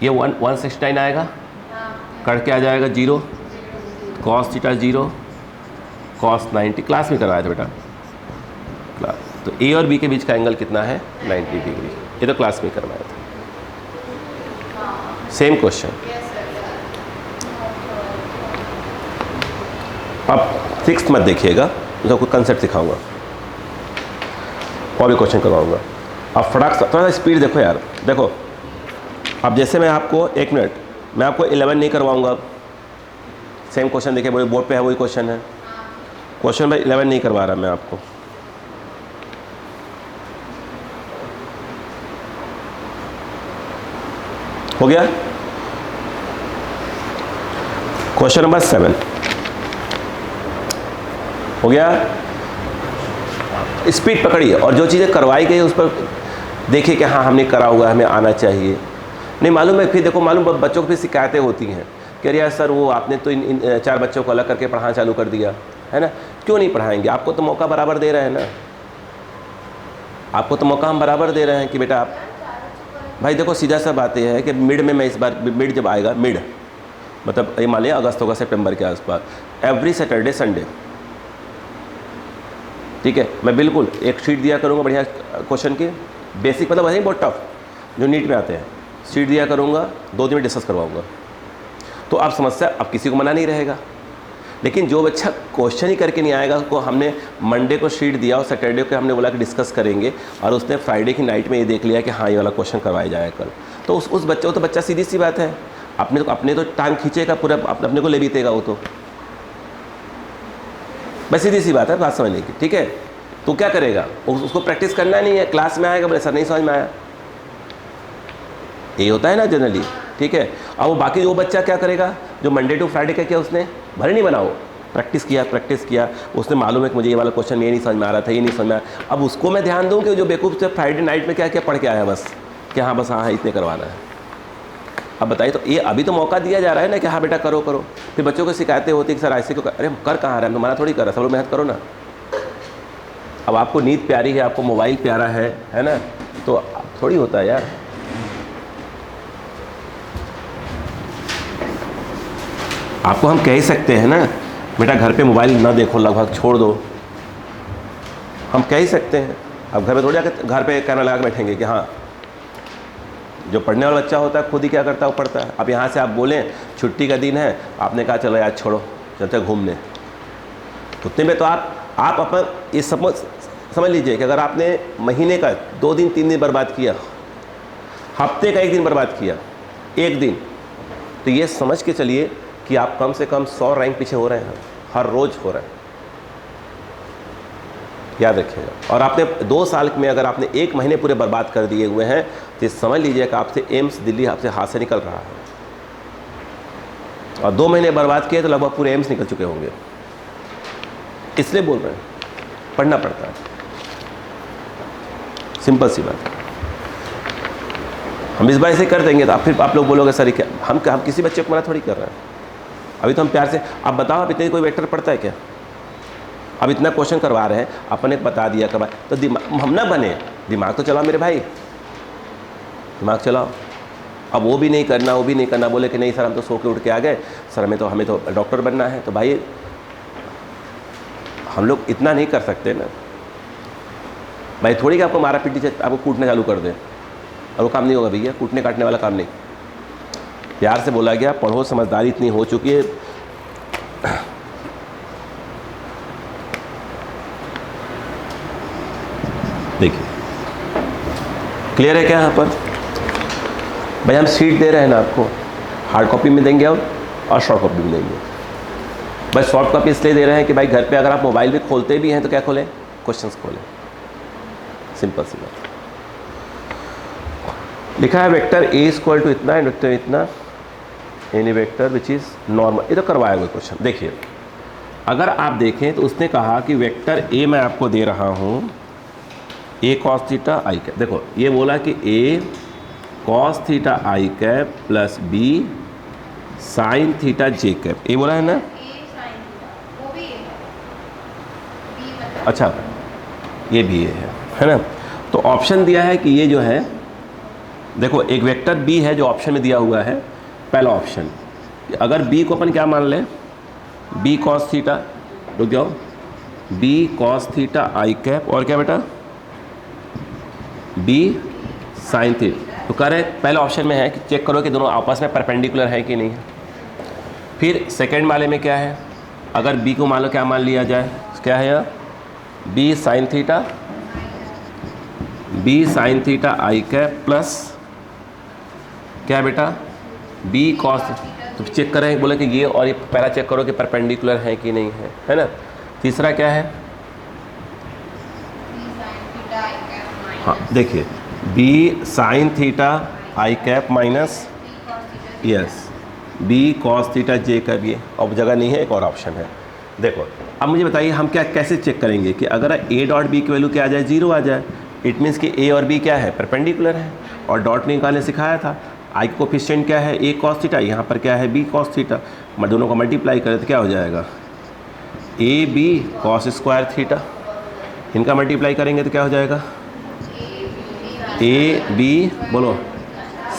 ये 169 आएगा, करके आ जाएगा 0, कॉस थीटा 0 कॉस 90, क्लास में करवाया था बेटा क्लास। तो ए और बी के बीच का एंगल कितना है, 90 डिग्री, ये तो क्लास में करवाया था। Same question. अब 6th मत देखिएगा, तो कोई कंसेप्ट सिखाऊंगा और भी क्वेश्चन करवाऊंगा। अब फटाक से थोड़ा सा स्पीड देखो यार, देखो अब जैसे मैं आपको 1 मिनट, मैं आपको 11 नहीं करवाऊंगा, सेम क्वेश्चन देखिए बोर्ड पे है, वही क्वेश्चन है, क्वेश्चन नंबर 11 नहीं करवा रहा मैं आपको। हो गया क्वेश्चन नंबर 7 हो गया। स्पीड पकड़िए और जो चीज़ें करवाई गई उस पर देखिए कि हाँ हमने करा हुआ है, हमें आना चाहिए। नहीं मालूम है फिर देखो, मालूम बच्चों को फिर शिकायतें होती हैं कि अरे यार सर वो आपने तो इन 4 बच्चों को अलग करके पढ़ाना चालू कर दिया है ना, क्यों नहीं पढ़ाएंगे, आपको तो मौका बराबर दे रहे हैं ना, आपको तो मौका हम बराबर दे रहे हैं कि बेटा आप, भाई देखो सीधा सा बात यह है कि मिड में मैं इस बार, मिड जब आएगा, मिड मतलब ये मान लिया अगस्त होगा सितंबर के आसपास, एवरी सैटरडे संडे, ठीक है, मैं बिल्कुल एक शीट दिया करूँगा बढ़िया क्वेश्चन की, बेसिक मतलब वही बहुत टफ जो नीट में आते हैं, शीट दिया करूँगा, 2 दिन में डिस्कस करवाऊँगा। तो आप समस्या, अब किसी को मना नहीं रहेगा, लेकिन जो बच्चा क्वेश्चन ही करके नहीं आएगा, उसको हमने मंडे को शीट दिया और सैटरडे को हमने बोला कि डिस्कस करेंगे, और उसने फ्राइडे की नाइट में ये देख लिया कि हाँ ये वाला क्वेश्चन करवाया जाएगा कल, तो उस बच्चे को तो बच्चा सीधी सी बात है अपने तो टाइम खींचेगा पूरा, अपने को ले बीतेगा वो तो, बस सीधी सी बात है बात समझने की, ठीक है। तो क्या करेगा, उसको प्रैक्टिस करना नहीं है, क्लास में आएगा बोले सर नहीं समझ में आया, ये होता है ना जनरली, ठीक है। अब वो बाकी जो बच्चा क्या करेगा, जो मंडे टू फ्राइडे का किया उसने भले नहीं बनाओ, प्रैक्टिस किया, उसने मालूम है कि मुझे ये वाला क्वेश्चन ये नहीं समझ में आ रहा था, ये नहीं समझ में आया, अब उसको मैं ध्यान दूँ कि जो बेवकूफ़ से फ्राइडे नाइट में क्या क्या पढ़ के आया बस, कि हाँ बस हाँ इतने करवाना है। अब बताइए, तो ये अभी तो मौका दिया जा रहा है ना कि हाँ बेटा करो, फिर बच्चों को शिकायतें होती कि सर ऐसे को अरे कर कहाँ रहा है, तुम्हारा थोड़ी कर रहा, सब लोग मेहनत करो ना। अब आपको नींद प्यारी है, आपको मोबाइल प्यारा है ना, तो थोड़ी होता है यार। आपको हम कह ही सकते हैं ना बेटा घर पे मोबाइल ना देखो, लगभग छोड़ दो, हम कह ही सकते हैं। अब घर में थोड़ी आकर घर पे कहना लगा के बैठेंगे कि हाँ, जो पढ़ने वाला बच्चा होता है खुद ही क्या करता है, वो पढ़ता है। अब यहाँ से आप बोलें छुट्टी का दिन है, आपने कहा चलो यार छोड़ो चलते घूमने, उतने में तो आप अपन ये समझ लीजिए कि अगर आपने महीने का 2 दिन 3 दिन बर्बाद किया, हफ्ते का 1 दिन बर्बाद किया, 1 दिन, तो ये समझ के चलिए कि आप कम से कम 100 रैंक पीछे हो रहे हैं, हर रोज़ हो रहे हैं, याद रखिएगा। और आपने 2 साल में अगर आपने 1 महीने पूरे बर्बाद कर दिए हुए हैं तो समझ लीजिए कि आपसे एम्स दिल्ली आपसे हाथ से निकल रहा है, और 2 महीने बर्बाद किए तो लगभग पूरे एम्स निकल चुके होंगे। इसलिए बोल रहे हैं, पढ़ना पड़ता है, सिंपल सी बात। हम इस बार ऐसे कर देंगे तो फिर आप लोग बोलोगे सर क्या हम किसी बच्चे को मना थोड़ी कर रहे हैं। अभी तो हम प्यार से, आप बताओ आप इतने कोई वेक्टर पढ़ता है क्या? अब इतना क्वेश्चन करवा रहे हैं, अपन एक बता दिया करवा, तो दिमाग हम ना बने, दिमाग तो चलाओ मेरे भाई, दिमाग चलाओ। अब वो भी नहीं करना, वो भी नहीं करना, बोले कि नहीं सर हम तो सो के उठ के आ गए सर, हमें तो डॉक्टर बनना है। तो भाई हम लोग इतना नहीं कर सकते ना भाई, थोड़ी कि आपको मारा पीटी से आपको कूटना चालू कर दें, और वो काम नहीं होगा भैया, कूटने काटने वाला काम नहीं। प्यार से बोला गया पढ़ो, समझदारी इतनी हो चुकी है। देखिए क्लियर है क्या यहाँ पर? भाई हम सीट दे रहे हैं ना आपको, हार्ड कॉपी में देंगे और शॉर्ट कॉपी में देंगे। भाई शॉर्ट कॉपी इसलिए दे रहे हैं कि भाई घर पे अगर आप मोबाइल भी खोलते भी हैं तो क्या खोलें, क्वेश्चंस खोलें, सिंपल सी बात। लिखा है वेक्टर ए इक्वल टू इतना एंड वेक्टर इतना, any vector which is normal. ये तो करवाया हुआ क्वेश्चन। देखिए अगर आप देखें तो उसने कहा कि वेक्टर ए मैं आपको दे रहा हूँ A cos theta I cap. देखो ये बोला कि A cos theta I cap plus B sine theta J cap, ये बोला है ना? अच्छा ये भी है ना? तो ऑप्शन दिया है कि ये जो है, देखो एक वेक्टर बी है जो ऑप्शन में दिया हुआ है, पहला ऑप्शन। अगर बी को अपन क्या मान लें, बी कॉस थीटा, रुक जाओ, B cos theta I cap, और क्या बेटा बी साइन थीटा। तो कह रहे पहले ऑप्शन में है कि चेक करो कि दोनों आपस में परपेंडिकुलर है कि नहीं है। फिर सेकेंड वाले में क्या है, अगर बी को मान लो क्या मान लिया जाए, क्या है यहाँ B sine theta I cap plus क्या है बेटा बी कॉस। तो चेक करें, बोले कि ये और ये पहला चेक करो कि परपेंडिकुलर है कि नहीं है ना? तीसरा क्या है, हाँ देखिए B sine theta I cap minus yes B cos theta J cap. ये अब जगह नहीं है, एक और ऑप्शन है। देखो अब मुझे बताइए हम क्या कैसे चेक करेंगे कि अगर ए डॉट बी की वैल्यू क्या आ जाए, 0 आ जाए, इट मीन्स कि ए और बी क्या है, परपेंडिकुलर है। और डॉट निकालने सिखाया था, आई कोफिशिएंट क्या है, ए कॉस थीटा, यहाँ पर क्या है बी कॉस थीटा, दोनों को मल्टीप्लाई करें तो क्या हो जाएगा A B cos square theta. इनका मल्टीप्लाई करेंगे तो क्या हो जाएगा ए बी बोलो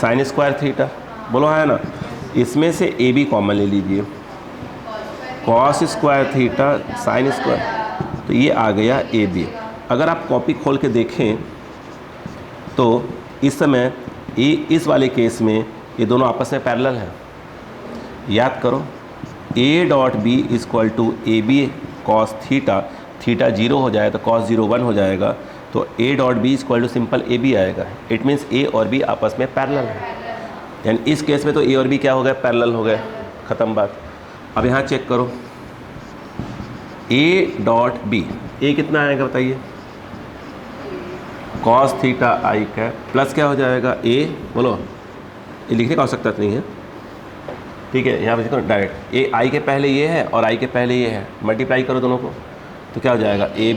साइन स्क्वायर थीटा, बोलो है ना? इसमें से ए बी कॉमन ले लीजिए, cos square theta sine square, तो ये आ गया ए बी। अगर आप कॉपी खोल के देखें तो इस समय इस वाले केस में ये दोनों आपस में पैरेलल हैं। याद करो A dot B equal to A B cos theta, theta 0 हो जाए तो कॉस 0 1 हो जाएगा, तो A dot B equal to simple A B आएगा। इट मीन्स ए और बी आपस में पैरेलल है, यानी इस केस में तो ए और बी क्या हो गए, पैरेलल हो गए, ख़त्म बात। अब यहाँ चेक करो ए डॉट बी, ए कितना आएगा बताइए, cos theta I cap plus क्या हो जाएगा ए, बोलो ये लिखने का आवश्यकता नहीं है, ठीक है? यहाँ पर देखो डायरेक्ट ए आई के पहले ये है और आई के पहले ये है, मल्टीप्लाई करो दोनों को तो क्या हो जाएगा A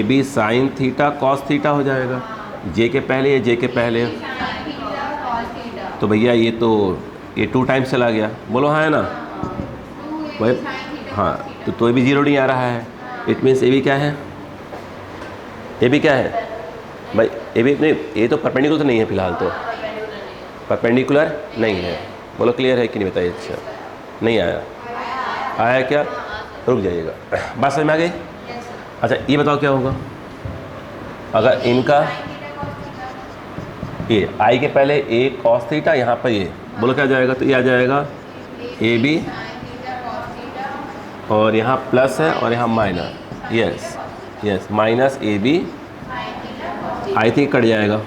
B sine theta cos theta हो जाएगा, जे के पहले ये जे के पहले, तो भैया ये तो ये 2 टाइम्स चला गया, बोलो हाँ है ना वही, हाँ तो ये भी 0 नहीं आ रहा है। इट मीन्स ए भी क्या है, ए भी क्या है भाई, ए भी नहीं, ये तो परपेंडिकुलर तो नहीं है फिलहाल, तो परपेंडिकुलर नहीं है, बोलो क्लियर है कि नहीं बताइए। अच्छा नहीं आया, आया क्या, रुक जाइएगा, बात समझ में आ गई? अच्छा ये बताओ क्या होगा अगर इनका ये आई के पहले ए कॉस थीटा, यहाँ पर ये बोलो क्या जाएगा, तो ये आ जाएगा ए बी और यहाँ प्लस है और यहाँ minus, yes minus A B, I think cut जाएगा,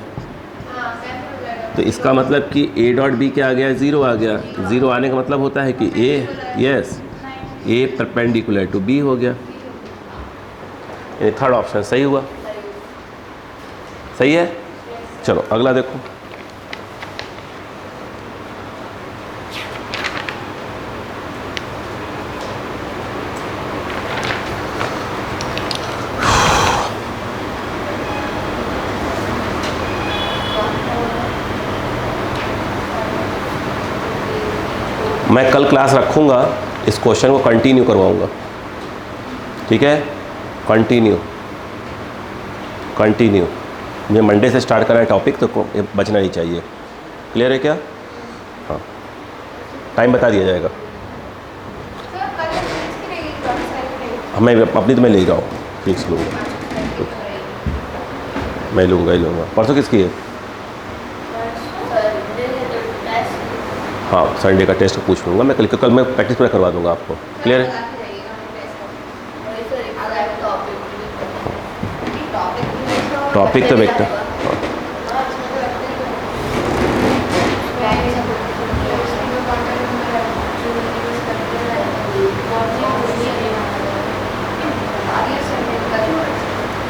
तो इसका मतलब कि ए डॉट बी क्या आ गया, 0 आ गया। 0 आने का मतलब होता है कि A, yes, A perpendicular to B हो गया। ये थर्ड ऑप्शन सही हुआ, सही है। चलो अगला देखो। मैं कल क्लास रखूँगा, इस क्वेश्चन को कंटिन्यू करवाऊँगा, ठीक है। कंटिन्यू मुझे मंडे से स्टार्ट करना है टॉपिक, तो बचना नहीं चाहिए। क्लियर है क्या? हाँ, टाइम बता दिया जाएगा। मैं अपनी तो मैं ले जाऊँ, फिक्स लूँगा, मैं लूँगा ही लूँगा। परसों किसकी है? हाँ, संडे का टेस्ट पूछ लूँगा मैं, कल मैं प्रैक्टिस पूरा करवा दूँगा आपको। क्लियर है? टॉपिक तो वेक्टर,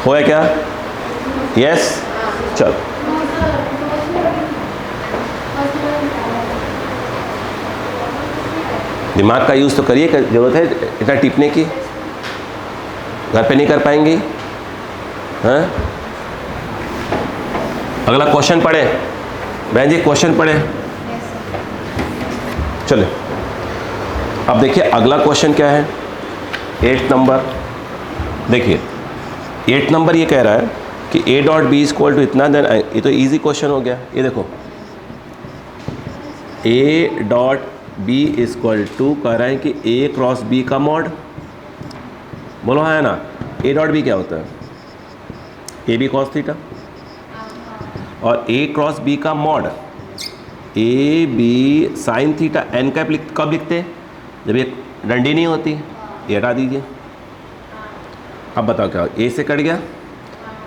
होया क्या? यस, चल। दिमाग का यूज़ तो करिए, जरूरत है इतना टिपने की, घर पे नहीं कर पाएंगी। हाँ, अगला क्वेश्चन पढ़े बहन जी, क्वेश्चन पढ़े। चले अब देखिए अगला क्वेश्चन क्या है, 8 नंबर। देखिए 8 नंबर ये कह रहा है कि A dot B is equal to इतना, देन ये तो इजी क्वेश्चन हो गया। ये देखो A dot B is equal to कह रहा है कि ए क्रॉस बी का मॉड, बोलो हाँ है ना। ए डॉट बी क्या होता है? ए बी कॉस थीटा, और ए क्रॉस बी का mod A B sine theta. N cap कब लिखते हैं? जब ये डंडी नहीं होती। ये हटा दीजिए। अब बताओ क्या, ए से कट गया,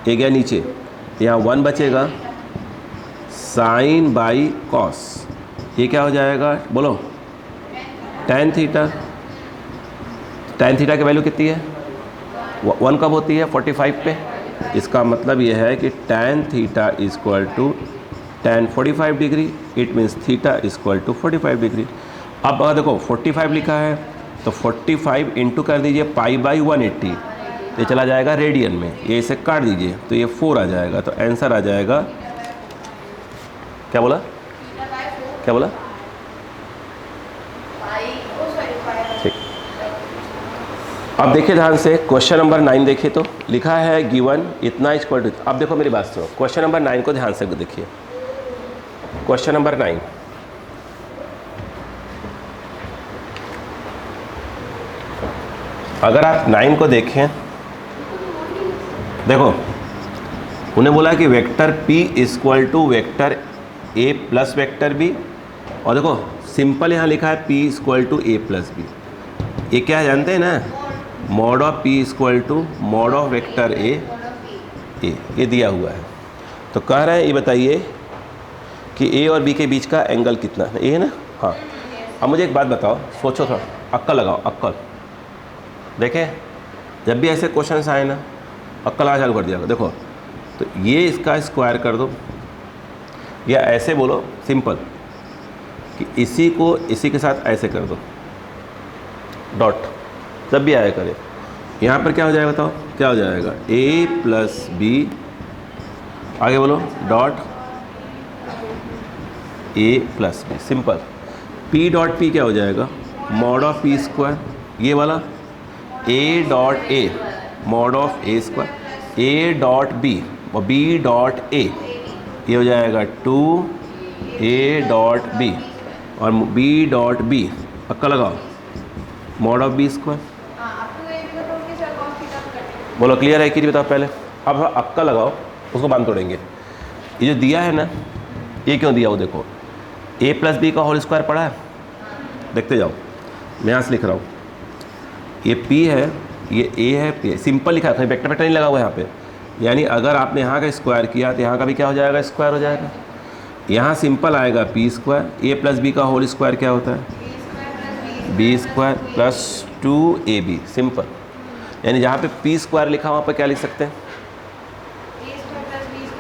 ए गया नीचे, यहाँ 1 बचेगा, साइन बाई कॉस। ये क्या हो जाएगा बोलो? Tan theta. टेन थीटा की वैल्यू कितनी है? 1 कब होती है? 45 पे। इसका मतलब यह है कि tan theta is equal to tan 45 degree, it means theta is equal to 45 degree. अब अगर देखो 45 लिखा है तो 45 इंटू कर दीजिए पाई बाई 180, ये चला जाएगा रेडियन में, ये इसे काट दीजिए तो ये 4 आ जाएगा। तो आंसर आ जाएगा, क्या बोला, क्या बोला? ठीक। अब देखिए ध्यान से क्वेश्चन नंबर 9 देखिए, तो लिखा है गिवन इतना इक्वल टू। अब देखो मेरी बात सुनो, क्वेश्चन नंबर 9 को ध्यान से देखिए। क्वेश्चन नंबर 9, अगर आप 9 को देखें, देखो उन्हें बोला कि vector P equal to vector A plus vector B, और देखो सिंपल यहाँ लिखा है P equal to A plus B. ये क्या है जानते हैं ना? Mod of P equal to mod of vector A, ये दिया हुआ है। तो कह रहे हैं ये बताइए कि A और B के बीच का एंगल कितना है? ये है ना? हाँ। अब मुझे एक बात बताओ, सोचो थोड़ा, अक्ल लगाओ, अक्ल। देखें जब भी ऐसे क्वेश्चन आए ना, अक्ल आ चालू कर दिया। देखो तो ये इसका स्क्वायर कर दो, या ऐसे बोलो सिंपल कि इसी को इसी के साथ ऐसे कर दो, डॉट, जब भी आया करे। यहाँ पर क्या हो जाएगा बताओ? क्या हो जाएगा? ए प्लस बी, आगे बोलो dot A plus B, simple. P dot P क्या हो जाएगा? मॉड ऑफ पी स्क्वायर, ये वाला A dot A mod of A square, A dot B और बी डॉट ए, ये हो जाएगा 2a डॉट बी, और b डॉट बी अक्का लगाओ मॉड ऑफ बी स्क्वायर। बोलो क्लियर है कि नहीं बताओ पहले। अब अक्का लगाओ, उसको बांध तोड़ेंगे। ये जो दिया है ना, ये क्यों दिया वो देखो, a प्लस बी का होल स्क्वायर पड़ा है, देखते जाओ। मैं यहाँ से लिख रहा हूँ, ये p है, ये a है, p है, सिंपल लिखा है, कहीं वेक्टर वेक्टर नहीं लगा हुआ है यहाँ पे। यानी अगर आपने यहाँ का स्क्वायर किया तो यहाँ का भी क्या हो जाएगा? स्क्वायर हो जाएगा। यहाँ सिंपल आएगा पी स्क्वायर, ए प्लस बी का होल स्क्वायर क्या होता है, B square plus 2ab, simple. यानी जहाँ पे पी स्क्वायर लिखा वहाँ पे क्या लिख सकते हैं,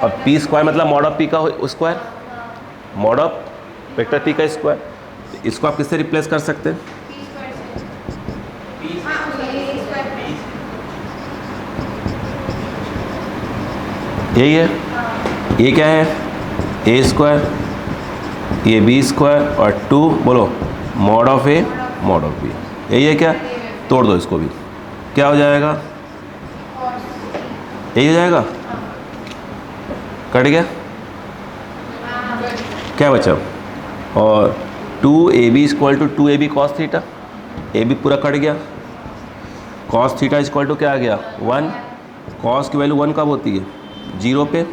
और पी स्क्वायर मतलब मॉड ऑफ पी का square, mod of vector P का स्क्वायर। इसको आप किससे रिप्लेस कर सकते हैं, यही है, ये क्या है, ए स्क्वायर, ये बी स्क्वायर और 2 बोलो mod of A mod of B, यही है क्या। तोड़ दो इसको भी, क्या हो जाएगा, यही हो जाएगा, कट गया, क्या बचा, और 2ab equal to 2ab cos theta, A B पूरा कट गया, कॉस थीटा इक्वल टू क्या आ गया 1, कॉस की वैल्यू 1 कब होती है 0 पे,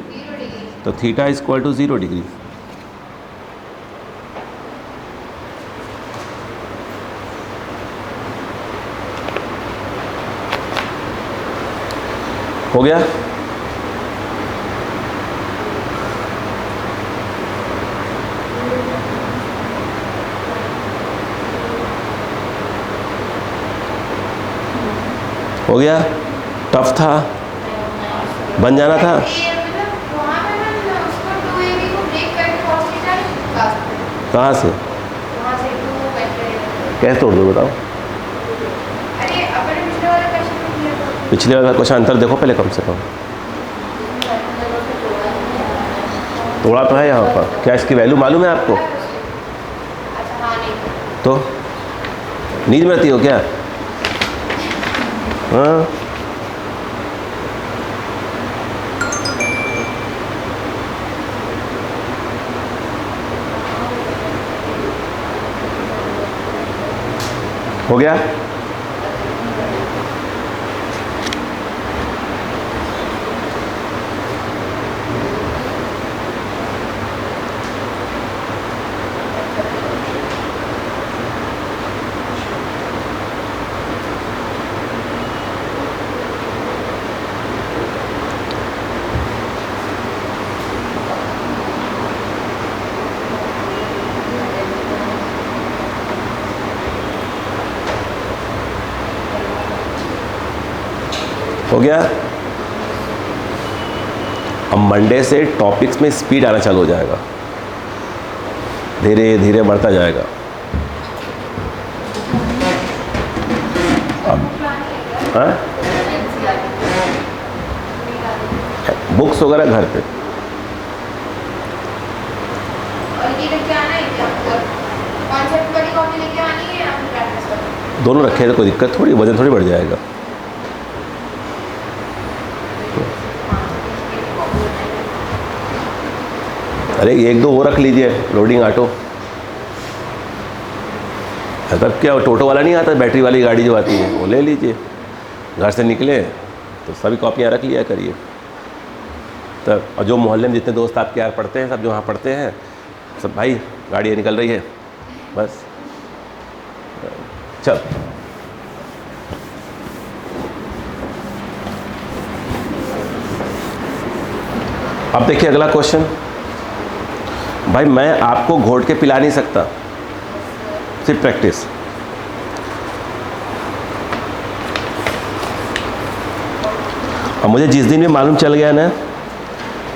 तो थीटा इक्वल टू 0 डिग्री। हो गया, हो गया, टफ था, बन जाना था। कहाँ से कैसे तोड़ दो बताओ, पिछले वाला क्वेश्चन आंसर देखो पहले कम से कम, तोड़ा तो है यहाँ पर, क्या इसकी वैल्यू मालूम है आपको, तो नींद में रहती हो क्या, हाँ हो गया, हो गया। अब मंडे से टॉपिक्स में स्पीड आना चालू हो जाएगा, धीरे धीरे बढ़ता जाएगा। हाँ बुक्स वगैरह घर पे, दोनों रखे तो कोई दिक्कत थोड़ी, वजन थोड़ी बढ़ जाएगा। अरे एक दो वो रख लीजिए, लोडिंग ऑटो, तब क्या टोटो वाला नहीं आता, बैटरी वाली गाड़ी जो आती है वो ले लीजिए, घर से निकले तो सभी कॉपियाँ रख लिया करिए। तब और जो मोहल्ले में जितने दोस्त आपके यार पढ़ते हैं, सब जो वहाँ पढ़ते हैं, सब भाई गाड़ी निकल रही है, बस चल। अब देखिए अगला क्वेश्चन, भाई मैं आपको घोट के पिला नहीं सकता, सिर्फ प्रैक्टिस। और मुझे जिस दिन भी मालूम चल गया ना,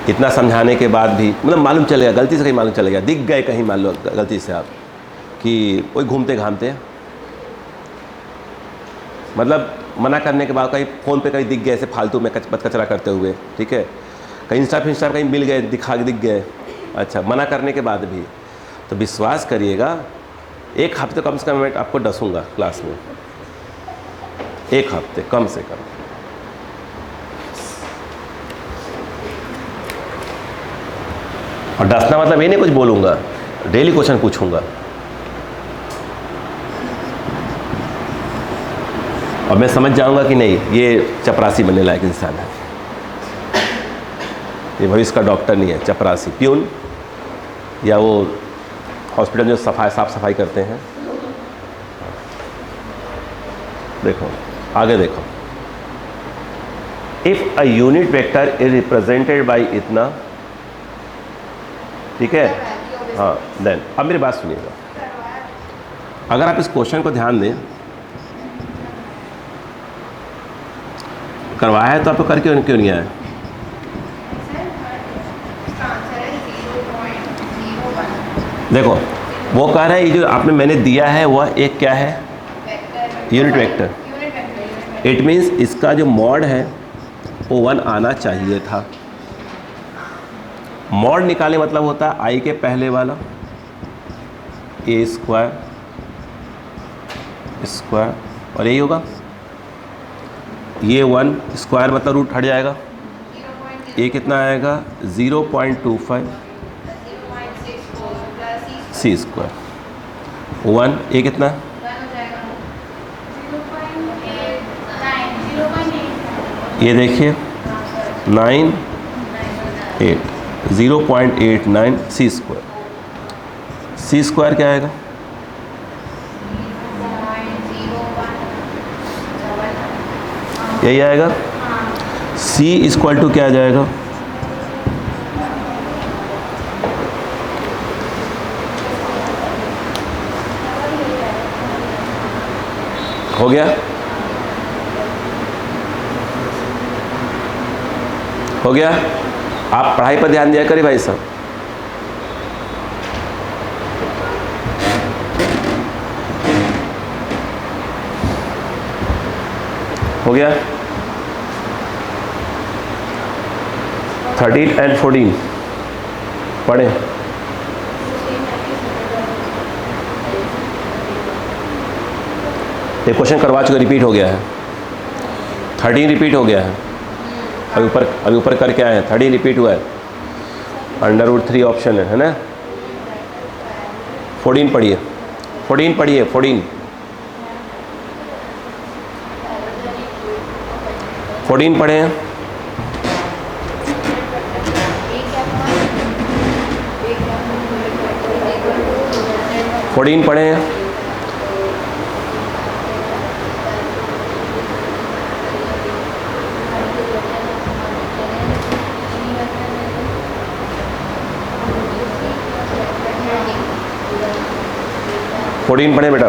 इतना समझाने के बाद भी मतलब मालूम चल गया, गलती से कहीं मालूम चल गया, दिख गए कहीं मान लो गलती से आप कि कोई घूमते घामते, मतलब मना करने के बाद कहीं फ़ोन पे कहीं दिख गए ऐसे फालतू में कचरा करते हुए, ठीक है, कहीं इंस्टा कहीं मिल गए, दिखा के दिख गए, अच्छा मना करने के बाद भी, तो विश्वास करिएगा 1 हफ्ते कम से कम मैं आपको डसूँगा क्लास में, 1 हफ्ते कम से कम। और डसना मतलब ये नहीं कुछ बोलूँगा, डेली क्वेश्चन पूछूंगा। और मैं समझ जाऊंगा कि नहीं ये चपरासी बनने लायक इंसान है, ये भविष्य का डॉक्टर नहीं है, चपरासी, प्यून या वो हॉस्पिटल जो साफ सफाई करते हैं। देखो आगे देखो, if a unit vector is represented by इतना, ठीक है, हाँ देन अब मेरी बात सुनिएगा, अगर आप इस क्वेश्चन को ध्यान दें, करवाया है तो आपको कर क्यों नहीं आया? देखो वो कह रहा है ये जो आपने मैंने दिया है वह एक क्या है, यूनिट वेक्टर। इट मीन्स इसका जो मॉड है वो 1 आना चाहिए था। मॉड निकाले मतलब होता है आई के पहले वाला ए स्क्वायर और यही होगा, ये 1 स्क्वायर मतलब रूट हट जाएगा, ये कितना आएगा 0.25 सी स्क्वायर 1, ये कितना ये देखिए 9 8 0.89 सी स्क्वायर क्या आएगा, यही आएगा। C इक्वल टू क्या आ जाएगा, हो गया, हो गया। आप पढ़ाई पर ध्यान दिया करिए भाई साहब। हो गया 13 and 14 पढ़े। ये क्वेश्चन करवा चुके, रिपीट हो गया है, 13 रिपीट हो गया है, अभी ऊपर करके आए हैं, 13 रिपीट हुआ है, √3 ऑप्शन है ना। 14 पढ़िए, 14 पढ़िए, 14 पढ़े हैं। पढ़े हैं। पढ़े बेटा।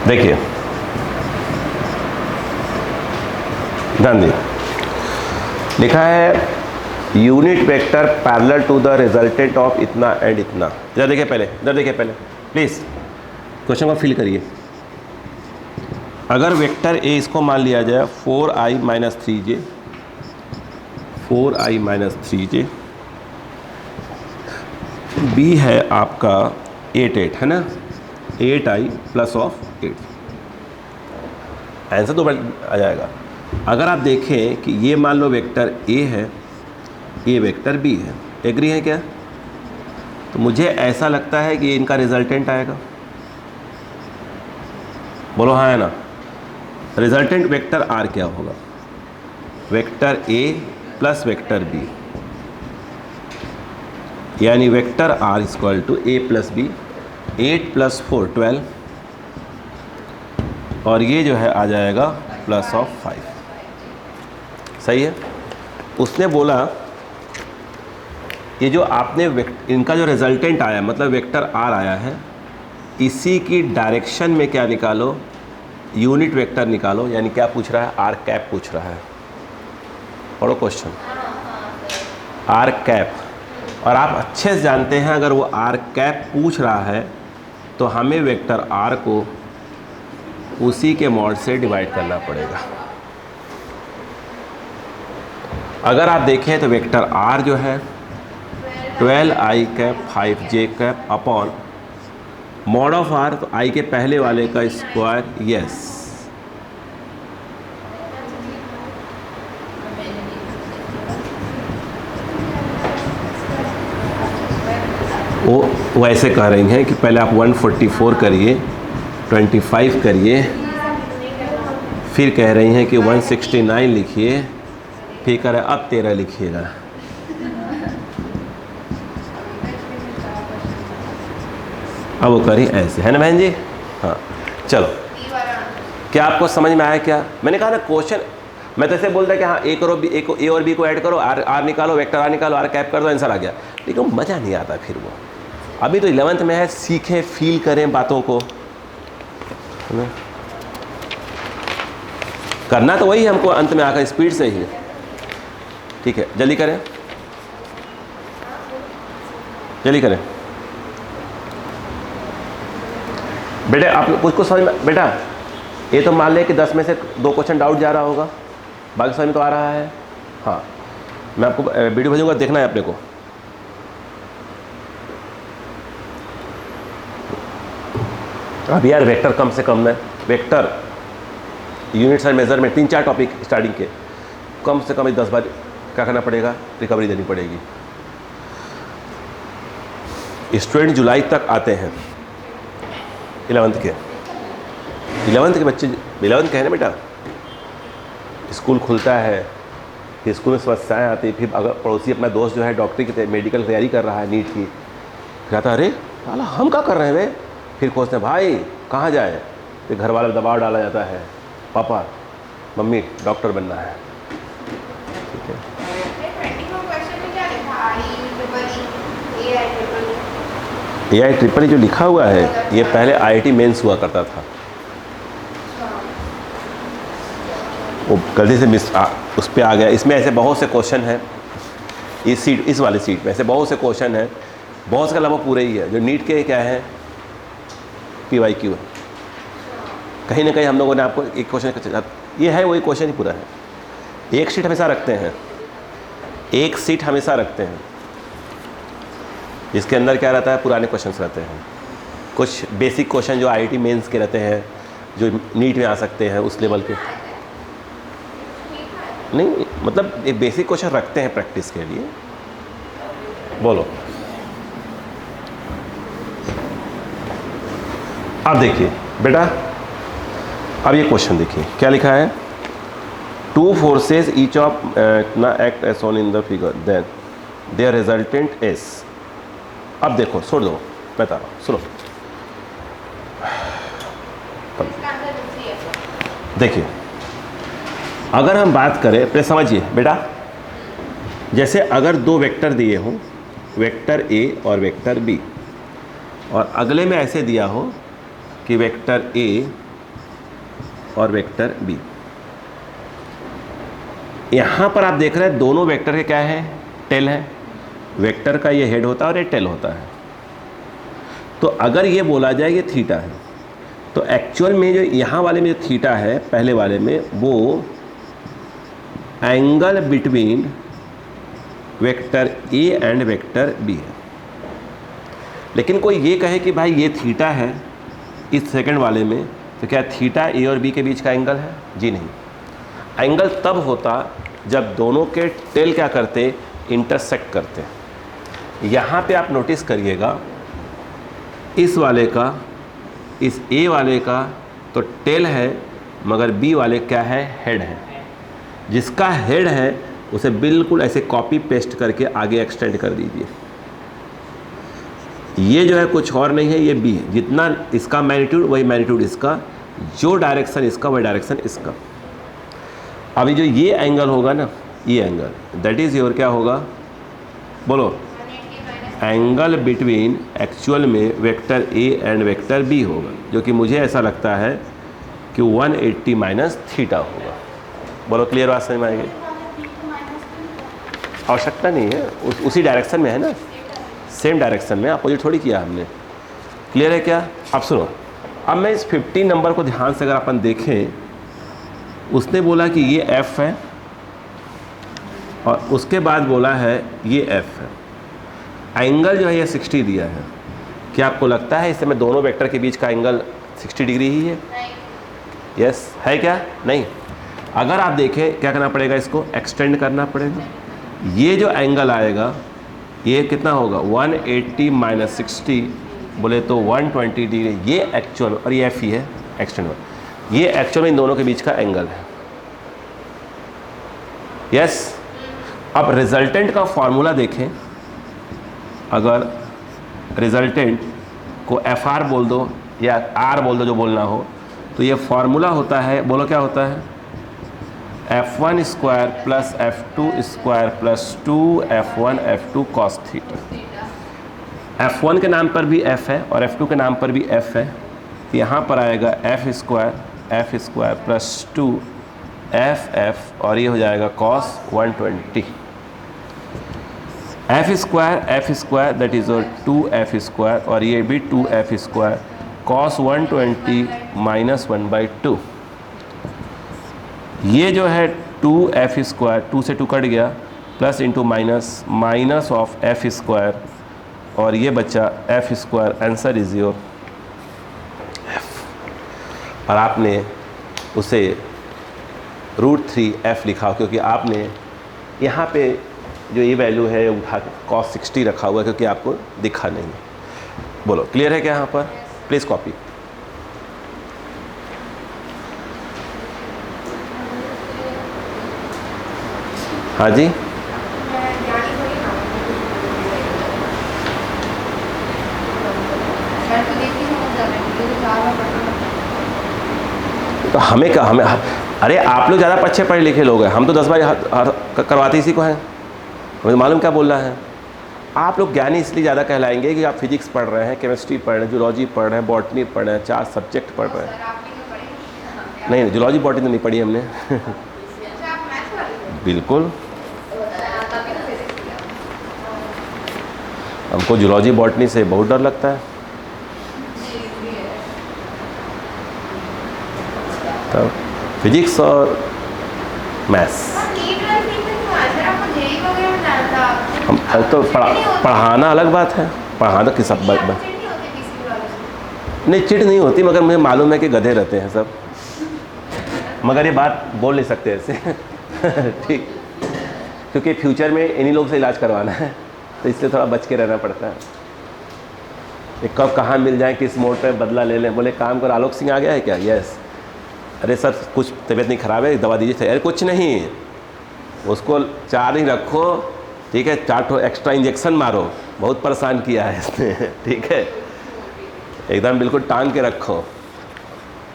देखिए ध्यान दिए, लिखा है unit vector parallel to the resultant of इतना एंड इतना। इधर देखिए पहले, प्लीज क्वेश्चन को फिल करिए। अगर वेक्टर ए इसको मान लिया जाए 4i माइनस 3j, बी है आपका 8 है ना, 8i प्लस ऑफ 8, आंसर तो आ जाएगा। अगर आप देखें कि ये मान लो वेक्टर ए है, ये वेक्टर बी है, एग्री है क्या? तो मुझे ऐसा लगता है कि इनका रिजल्टेंट आएगा, बोलो हाँ है ना। रिजल्टेंट वेक्टर आर क्या होगा, vector A plus vector B, यानी vector R equal to A plus B, 8 + 4 12, और ये जो है आ जाएगा प्लस ऑफ 5। सही है। उसने बोला ये जो आपने इनका जो रिजल्टेंट आया मतलब वेक्टर आर आया है, इसी की डायरेक्शन में क्या निकालो, यूनिट वेक्टर निकालो। यानी क्या पूछ रहा है, आर कैप पूछ रहा है। पढ़ो क्वेश्चन, आर कैप। और आप अच्छे से जानते हैं अगर वो आर कैप पूछ रहा है तो हमें वेक्टर आर को उसी के मॉड से डिवाइड करना पड़ेगा। अगर आप देखें तो वेक्टर आर जो है 12i cap 5j cap upon mod of R, तो आई के पहले वाले का स्क्वायर, यस वो वैसे कह रही हैं कि पहले आप 144 करिए, 25 करिए, फिर कह रही हैं कि 169 लिखिए, फिर कह रहे अब 13 लिखिएगा। अब वो करी ऐसे, है ना बहन जी? हाँ चलो, क्या आपको समझ में आया क्या? मैंने कहा ना क्वेश्चन, मैं तो ऐसे बोलता कि हाँ ए करो बी, ए और बी को ऐड करो, आर निकालो, वेक्टर आर निकालो, आर कैप कर दो, आंसर आ गया। लेकिन मज़ा नहीं आता फिर वो। अभी तो 11th में है, सीखें, फील करें बातों को, है ना? करना तो वही हमको अंत में आकर स्पीड से ही। ठीक है, जल्दी करें, जल्दी करें बेटे। आप कुछ समझ में बेटा, ये तो मान लें कि 10 में से 2 क्वेश्चन डाउट जा रहा होगा, बाकी समझ में तो आ रहा है। हाँ, मैं आपको वीडियो भेजूंगा, देखना है अपने को। अब यार वेक्टर कम से कम है, vector, units and measurement, 3-4 topic starting के, कम से कम 10 बार क्या करना पड़ेगा, रिकवरी देनी पड़ेगी। स्टूडेंट जुलाई तक आते हैं 11th के, 11th के बच्चे, 11th के है ना बेटा, स्कूल खुलता है, फिर स्कूल में समस्याएँ आती, फिर अगर पड़ोसी अपना दोस्त जो है डॉक्टरी की मेडिकल तैयारी कर रहा है, नीट की, कहता अरे साला हम क्या कर रहे हैं वे, फिर खोजते हैं भाई कहाँ जाए, फिर घर वाला दबाव डाला जाता है, पापा मम्मी डॉक्टर बनना है। ठीक है, AI जो लिखा हुआ है, ये पहले IIT मेंस हुआ करता था, वो गलती से उस पर आ गया। इसमें ऐसे बहुत से क्वेश्चन हैं, इस वाले सीट में ऐसे बहुत से क्वेश्चन हैं, बहुत से लगभग पूरे ही है। जो नीट के क्या है, PYQ है, कहीं ना कहीं हम लोगों ने आपको एक क्वेश्चन, ये है वही क्वेश्चन ही पूरा है। एक सीट हमेशा रखते हैं, एक सीट हमेशा रखते हैं, इसके अंदर क्या रहता है, पुराने क्वेश्चंस रहते हैं, कुछ बेसिक क्वेश्चन जो IIT मेंस के रहते हैं, जो नीट में आ सकते हैं उस लेवल के, नहीं मतलब एक बेसिक क्वेश्चन रखते हैं प्रैक्टिस के लिए। बोलो, अब देखिए बेटा, अब ये क्वेश्चन देखिए क्या लिखा है, 2 forces each of ना act as on in the figure, then their resultant is. अब देखो, सुन लो, बता रहा हूँ, सुनो। देखिए, अगर हम बात करें, पहले समझिए बेटा, जैसे अगर 2 वेक्टर दिए हों, वेक्टर A और वेक्टर B, और अगले में ऐसे दिया हो कि वेक्टर A और वेक्टर B, यहाँ पर आप देख रहे हैं दोनों वेक्टर के क्या है, टेल है, वेक्टर का ये हेड होता है और ये टेल होता है। तो अगर ये बोला जाए ये थीटा है, तो एक्चुअल में जो यहाँ वाले में जो थीटा है पहले वाले में, वो angle between vector A and vector B है। लेकिन कोई ये कहे कि भाई ये थीटा है इस सेकंड वाले में, तो क्या थीटा A और B के बीच का एंगल है? जी नहीं। एंगल तब होता जब दोनों के टेल क्या करते, इंटरसेक्ट करते। यहाँ पे आप नोटिस करिएगा, इस वाले का, इस A वाले का तो टेल है, मगर B वाले क्या है, हेड है। जिसका हेड है उसे बिल्कुल ऐसे कॉपी पेस्ट करके आगे एक्सटेंड कर दीजिए। ये जो है कुछ और नहीं है, ये B है, जितना इसका मैग्नीट्यूड वही मैग्नीट्यूड इसका, जो डायरेक्शन इसका वही डायरेक्शन इसका। अभी जो ये एंगल होगा ना, ये एंगल, दैट इज़ योर क्या होगा, बोलो, एंगल बिटवीन एक्चुअल में vector A and vector B होगा, जो कि मुझे ऐसा लगता है कि 180 माइनस थीटा होगा। बोलो, क्लियर बात समझ में आएगी? आवश्यकता नहीं है, उसी डायरेक्शन में है ना, सेम डायरेक्शन में, अपोजिट थोड़ी किया हमने। क्लियर है क्या? अब सुनो, अब मैं इस 15 नंबर को ध्यान से अगर अपन देखें, उसने बोला कि ये F है और उसके बाद बोला है ये F है। एंगल जो है ये 60 दिया है। क्या आपको लगता है इससे मैं दोनों वेक्टर के बीच का एंगल 60 डिग्री ही है? यस है क्या? नहीं। अगर आप देखें क्या करना पड़ेगा, इसको एक्सटेंड करना पड़ेगा। ये जो एंगल आएगा ये कितना होगा, 180 माइनस 60 बोले तो 120 डिग्री। ये एक्चुअल और ये F ही है एक्सटेंड, ये एक्चुअल में इन दोनों के बीच का एंगल है। यस। अब रिजल्टेंट का फॉर्मूला देखें, अगर रिजल्टेंट को एफ आर बोल दो या आर बोल दो, जो बोलना हो। तो ये फॉर्मूला होता है, बोलो क्या होता है, f1 square plus f2 square plus 2f1 f2 cos theta. f1 के नाम पर भी f है और f2 के नाम पर भी f है, तो यहाँ पर आएगा f स्क्वायर प्लस 2 f और ये हो जाएगा cos 120। f square that is 2f square और ये भी 2f स्क्वायर कॉस 120 माइनस 1/2। ये जो है 2f स्क्वायर, 2 से 2 कट गया, plus into minus of f square और ये बच्चा f square. Answer is your f। और आपने उसे √3f लिखा, क्योंकि आपने यहाँ पे जो ये वैल्यू है उठा के cos 60 रखा हुआ है, क्योंकि आपको दिखा नहीं है। बोलो क्लियर है क्या यहाँ पर? Please copy. हाँ जी, तो हमें क्या, अरे आप लोग ज़्यादा अच्छे पढ़े लिखे लोग हैं, हम तो 10 बार करवाते इसी को हैं। मुझे मालूम क्या बोल रहा है। आप लोग ज्ञानी इसलिए ज़्यादा कहलाएंगे कि आप फिजिक्स पढ़ रहे हैं, केमिस्ट्री पढ़ रहे हैं, जूलॉजी पढ़ रहे हैं, बॉटनी पढ़ रहे हैं, 4 सब्जेक्ट पढ़ रहे हैं। नहीं, जूलॉजी बॉटनी तो नहीं पढ़ी हमने। बिल्कुल, हमको जूलॉजी बॉटनी से बहुत डर लगता है। तो फिजिक्स और मैथ्स हम तो पढ़ाना अलग बात है, पढ़ाना किस सब नहीं, चिट नहीं होती, मगर मुझे मालूम है कि गधे रहते हैं सब, मगर ये बात बोल नहीं सकते ऐसे। ठीक, क्योंकि फ्यूचर में इन्हीं लोग से इलाज करवाना है, तो इसलिए थोड़ा बच के रहना पड़ता है। ये कब कहाँ मिल जाए, किस मोड़ पे बदला ले लें। बोले काम करो, आलोक सिंह आ गया है क्या? यस। अरे सर कुछ तबीयत नहीं ख़राब है, दवा दीजिए। अरे कुछ नहीं, उसको 4 ही रखो, ठीक है, 4 एक्स्ट्रा इंजेक्शन मारो, बहुत परेशान किया है इसने। ठीक है, एकदम बिल्कुल टांग के रखो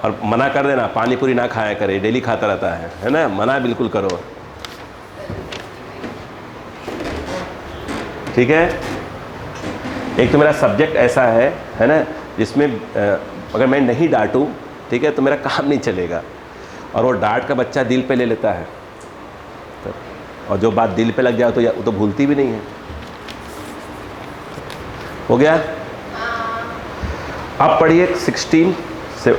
और मना कर देना, पानी पूरी ना खाया करे, डेली खाता रहता है ना, मना बिल्कुल करो। ठीक है, एक तो मेरा सब्जेक्ट ऐसा है ना, जिसमें अगर मैं नहीं डांटूं, ठीक है, तो मेरा काम नहीं चलेगा। और वो डांट का बच्चा दिल पे ले लेता है, और जो बात दिल पे लग जाए तो वो तो भूलती भी नहीं है। हो गया? अब पढ़िए 16 से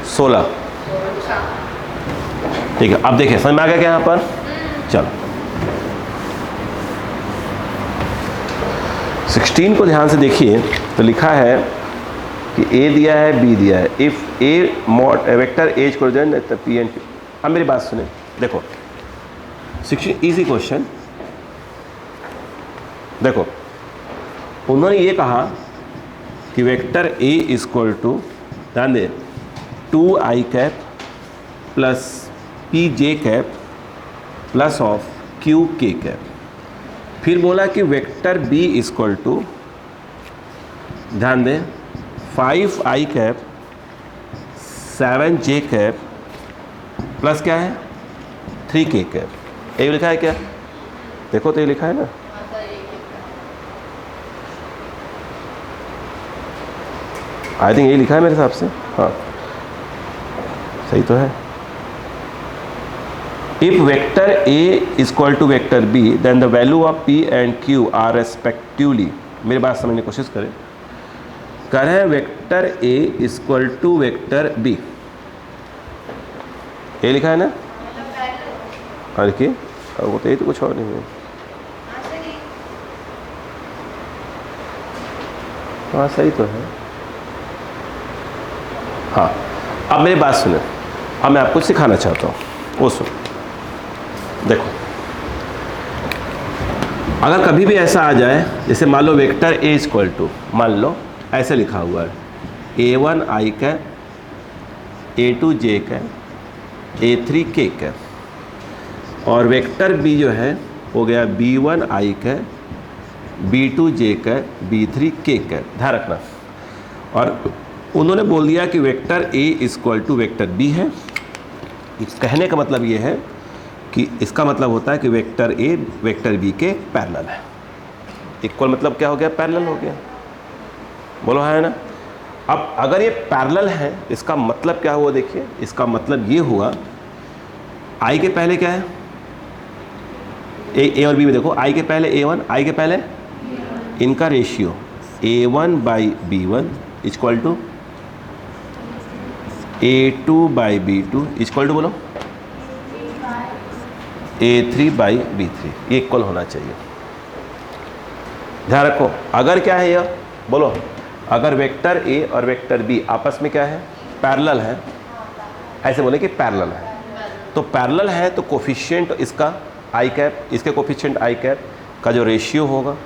16। ठीक है, अब देखिए समझ में आ गया क्या यहाँ पर? चलो 16 को ध्यान से देखिए, तो लिखा है कि ए दिया है, बी दिया है। If A mod vector as coordinate P and Q. अब मेरी बात सुने, देखो 16 इजी क्वेश्चन। देखो उन्होंने ये कहा कि वेक्टर ए इक्वल टू, ध्यान दे, 2i cap plus P J cap plus of Q के कैप। फिर बोला कि वेक्टर बी इक्वल टू, ध्यान दें, 5i cap 7j cap plus क्या है 3k कैप। ये लिखा है क्या? देखो तो ये लिखा है ना, आई थिंक ये लिखा है मेरे हिसाब से। हाँ सही तो है। If vector A equal to vector B then the value of P and Q are respectively. मेरी बात समझने की कोशिश करें। कह रहे हैं vector A equal to vector B, ये लिखा है ना? हाँ लिखिए, वो तो ये तो कुछ और नहीं है। हाँ सही तो है। हाँ अब मेरी बात सुनो, अब मैं आपको सिखाना चाहता हूँ, वो सुनो। देखो अगर कभी भी ऐसा आ जाए, जैसे मान लो वेक्टर ए इक्वल टू, मान लो ऐसे लिखा हुआ है A1 i cap, A2 j cap, A3 k cap, और वेक्टर बी जो है हो गया B1 i cap, B2 J cap B3 K cap, ध्यान रखना। और उन्होंने बोल दिया कि vector A equal to vector B है। इस कहने का मतलब ये है कि इसका मतलब होता है कि वेक्टर A वेक्टर B के पैरेलल है। इक्वल मतलब क्या हो गया? पैरेलल हो गया। बोलो है ना। अब अगर ये पैरेलल है इसका मतलब क्या हुआ? देखिए इसका मतलब ये हुआ I के पहले क्या है? A और B में देखो, I के पहले A1, I के पहले इनका ratio A1 by B1 equal to A2 by B2 equal to बोलो A3 बाई B3, ये इक्वल होना चाहिए। ध्यान रखो, अगर क्या है यह बोलो, अगर वेक्टर A और वेक्टर B आपस में क्या है? पैरेलल है। ऐसे बोले कि पैरेलल है, तो पैरेलल है तो कोफिशिएंट इसका I कैप, इसके कोफिशिएंट I कैप का जो रेशियो होगा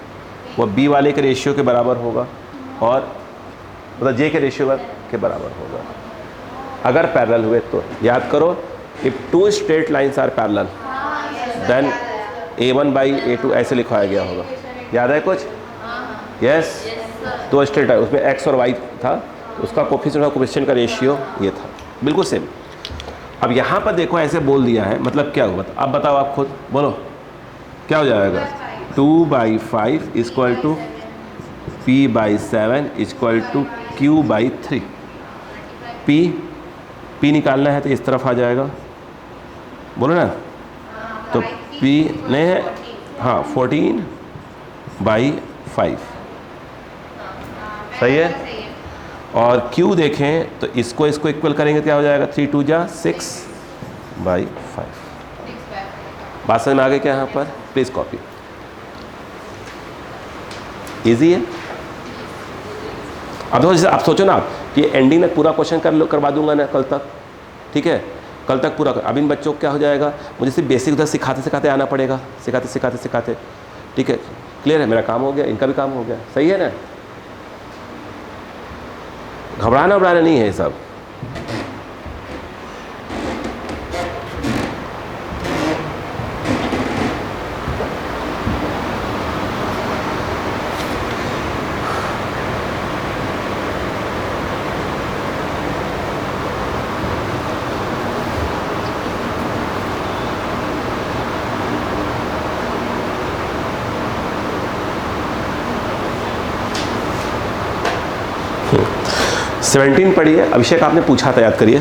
वह B वाले के रेशियो के बराबर होगा, और मतलब J के रेशियो के बराबर होगा अगर पैरेलल हुए तो। याद करो, if two straight lines are parallel then A1 by A2 ऐसे लिखवाया गया होगा। याद है कुछ? यस, दो स्ट्रेट है उसमें x और y था, तो उसका कोफिशिएंट का रेशियो ये था, बिल्कुल सेम। अब यहाँ पर देखो ऐसे बोल दिया है, मतलब क्या हुआ? अब बताओ आप खुद बोलो, क्या हो जाएगा? 2/5 equal to P/7 equal to Q/3। P निकालना है तो इस तरफ आ जाएगा, बोलो ना। तो P नहीं है, हाँ 14/5 सही है। और Q देखें तो इसको इक्वल करेंगे तो क्या हो जाएगा? 3 2 जा 6/5। बात समझ में आ गई क्या? यहाँ पर प्लीज़ कॉपी। इजी है। अब तो आप सोचो ना कि एंडिंग में पूरा क्वेश्चन करवा दूंगा ना कल तक, ठीक है? कल तक पूरा अब इन बच्चों को क्या हो जाएगा, मुझे सिर्फ बेसिक उधर सिखाते सिखाते आना पड़ेगा, सिखाते, ठीक है? क्लियर है? मेरा काम हो गया, इनका भी काम हो गया, सही है ना? घबराना नहीं है सब। सेवेंटीन पढ़िए। अभिषेक आपने पूछा था, याद करिए,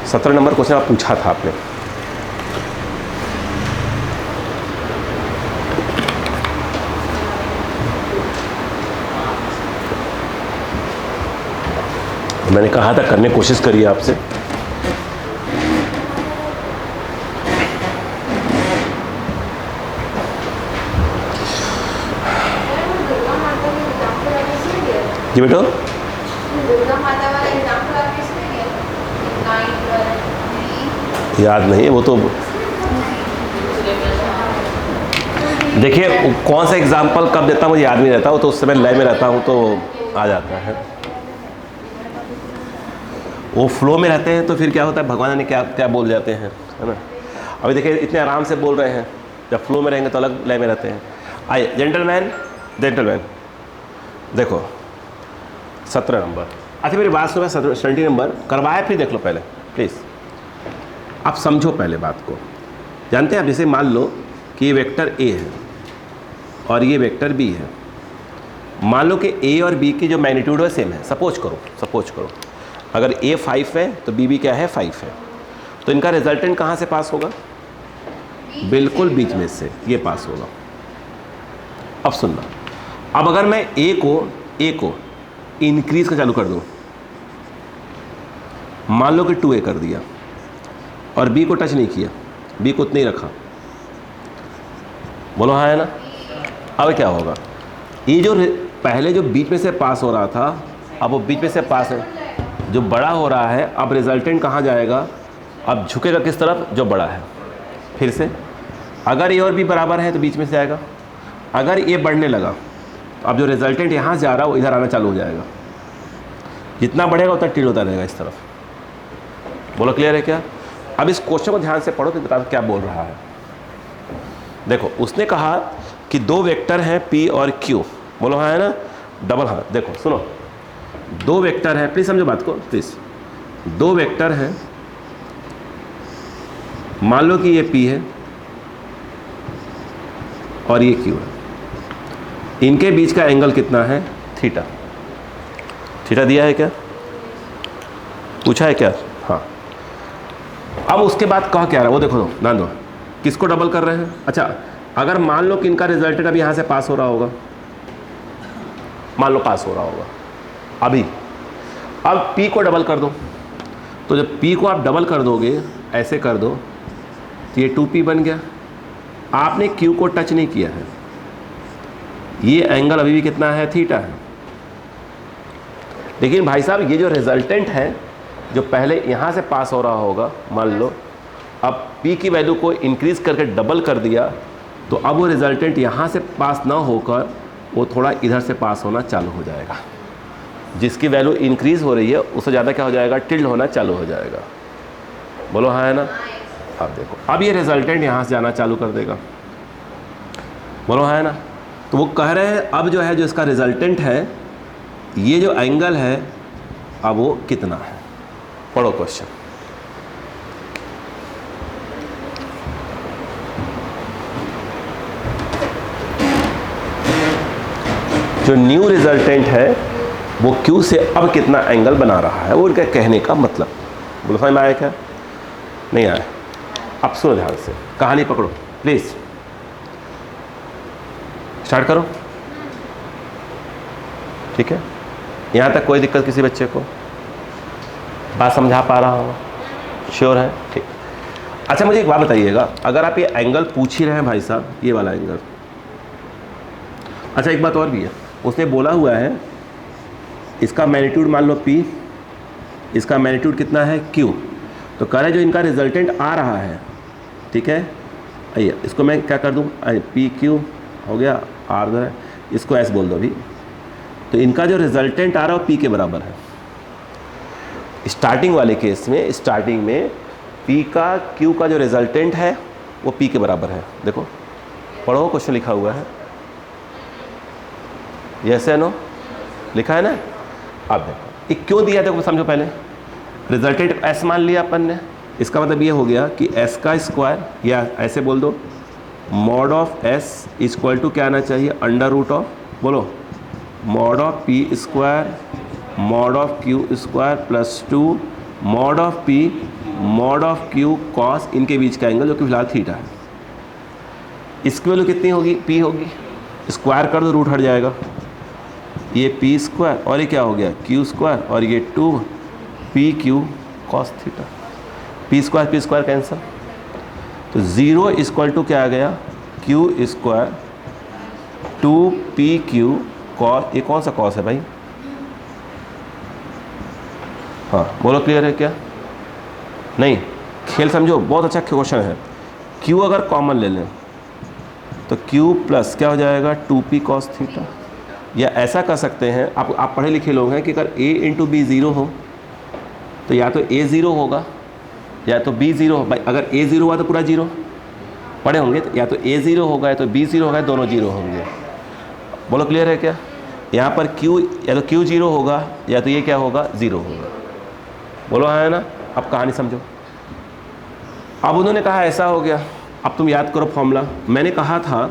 17 नंबर क्वेश्चन आप पूछा था आपने। मैंने कहा था करने की कोशिश करिए आपसे। जी बेटो, याद नहीं है वो तो, देखिए कौन सा एग्जाम्पल कब देता मुझे याद नहीं रहता, वो तो उस समय लय में रहता हूँ तो आ जाता है। वो फ्लो में रहते हैं तो फिर क्या होता है, भगवान ने क्या क्या बोल जाते हैं, है ना? अभी देखिए इतने आराम से बोल रहे हैं, जब फ्लो में रहेंगे तो अलग लय में रहते हैं। आइए जेंटलमैन देखो 17 नंबर। अच्छा मेरी बात सुना, 17 नंबर करवाया, फिर देख लो पहले प्लीज़। आप समझो पहले बात को। जानते हैं आप, जैसे मान लो कि ये वेक्टर A है और ये वेक्टर B है। मान लो कि A और B की जो मैग्नीट्यूड है सेम है, सपोज करो अगर A 5 है तो B भी क्या है? 5 है। तो इनका रिजल्टेंट कहाँ से पास होगा? बिल्कुल बीच में से ये पास होगा। अब सुनना, अब अगर मैं A को इंक्रीज का चालू कर दूँ, मान लो कि 2A कर दिया और B को टच नहीं किया, B को उतना ही रखा, बोलो हाँ है ना? अब क्या होगा? ये जो पहले जो बीच में से पास हो रहा था, अब वो बीच में से पास है, जो बड़ा हो रहा है, अब रिजल्टेंट कहाँ जाएगा? अब झुकेगा किस तरफ? जो बड़ा है। फिर से अगर ये और भी बराबर है तो बीच में से आएगा। अगर ये बढ़ने लगा तो अब जो रिजल्टेंट यहाँ से जा रहा है वो इधर आना चालू हो जाएगा। जितना बढ़ेगा उतना टिल्ट होता रहेगा इस तरफ। बोलो क्लियर है क्या? अब इस क्वेश्चन को ध्यान से पढ़ो कि बता क्या बोल रहा है। देखो उसने कहा कि दो वेक्टर हैं P और Q, बोलो हाँ है ना, डबल हाँ। देखो सुनो, दो वेक्टर है, प्लीज समझो बात को प्लीज। दो वेक्टर हैं, मान लो कि ये P है और ये Q है, इनके बीच का एंगल कितना है, थीटा। थीटा दिया है क्या, पूछा है क्या? हाँ। अब उसके बाद कहा क्या रहा है वो देखो, ध्यान दो, किसको डबल कर रहे हैं। अच्छा, अगर मान लो कि इनका रिजल्टेंट अभी यहाँ से पास हो रहा होगा, मान लो पास हो रहा होगा अभी, अब P को डबल कर दो, तो जब P को आप डबल कर दोगे, ऐसे कर दो, तो ये 2P बन गया। आपने Q को टच नहीं किया है, ये एंगल अभी भी कितना है, थीटा है। लेकिन भाई साहब ये जो रिजल्टेंट है, जो पहले यहाँ से पास हो रहा होगा, मान लो अब P की वैल्यू को इंक्रीज करके डबल कर दिया, तो अब वो रिजल्टेंट यहाँ से पास ना होकर वो थोड़ा इधर से पास होना चालू हो जाएगा। जिसकी वैल्यू इंक्रीज हो रही है उससे ज़्यादा क्या हो जाएगा, टिल्ड होना चालू हो जाएगा। बोलो हाँ है ना। अब देखो, अब ये रिजल्टेंट यहाँ से जाना चालू कर देगा, बोलो हाँ है ना। तो वो कह रहे हैं अब जो है, जो इसका रिजल्टेंट है, ये जो एंगल है अब वो कितना है। पढ़ो क्वेश्चन। जो न्यू रिजल्टेंट है वो Q से अब कितना एंगल बना रहा है, वो उनका कहने का मतलब। बोलो समझ में आया क्या, नहीं आया? अब सुनो ध्यान से, कहानी पकड़ो प्लीज, स्टार्ट करो। ठीक है, यहाँ तक कोई दिक्कत किसी बच्चे को, बात समझा पा रहा हो, श्योर है? ठीक। अच्छा मुझे एक बात बताइएगा, अगर आप ये एंगल पूछ ही रहे हैं भाई साहब, ये वाला एंगल, अच्छा एक बात और भी है, उसने बोला हुआ है इसका मैग्नीट्यूड मान लो P, इसका मैग्नीट्यूड कितना है Q, तो कह रहे जो इनका रिजल्टेंट आ रहा है, ठीक है, आइए इसको मैं क्या कर दूँ, पी क्यू हो गया, आर है, इसको S बोल दो अभी। तो इनका जो रिजल्टेंट आ रहा है वो P के बराबर है। स्टार्टिंग वाले केस में, स्टार्टिंग में P का Q का जो रिजल्टेंट है वो P के बराबर है। देखो पढ़ो, क्वेश्चन लिखा हुआ है, यस या नो लिखा है ना। अब देखो ये क्यों दिया, देखो समझो, पहले रिजल्टेंट S मान लिया अपन ने, इसका मतलब ये हो गया कि S का स्क्वायर, या ऐसे बोल दो mod of S equal to क्या आना चाहिए, अंडर रूट ऑफ, बोलो mod of P square mod of Q square plus 2 mod of P mod of Q cos इनके बीच का एंगल जो कि फिलहाल थीटा है। इसकी वैल्यू कितनी होगी, P होगी, स्क्वायर कर दो रूट हट जाएगा, ये P स्क्वायर और ये क्या हो गया Q स्क्वायर और ये 2PQ cos theta, P square cancel, तो 0 इक्वल टू क्या आ गया, Q स्क्वायर 2PQ कॉस, ये कौन सा कॉस है भाई, हाँ बोलो क्लियर है क्या, नहीं खेल समझो, बहुत अच्छा क्वेश्चन है। Q अगर कॉमन ले लें तो Q प्लस क्या हो जाएगा 2P कॉस थीटा, या ऐसा कर सकते हैं, आप पढ़े लिखे लोग हैं कि अगर A इंटू बी 0 हो तो या तो A 0 होगा या तो B 0 भाई, अगर A 0 हुआ तो पूरा 0 पढ़े होंगे, तो या तो A 0 होगा या तो B 0 होगा, दोनों 0 होंगे। बोलो क्लियर है क्या, यहाँ पर Q या तो Q 0 होगा या तो ये क्या होगा 0 होगा, बोलो हाँ है ना। अब कहानी समझो, अब उन्होंने कहा ऐसा हो गया, अब तुम याद करो फॉर्मूला, मैंने कहा था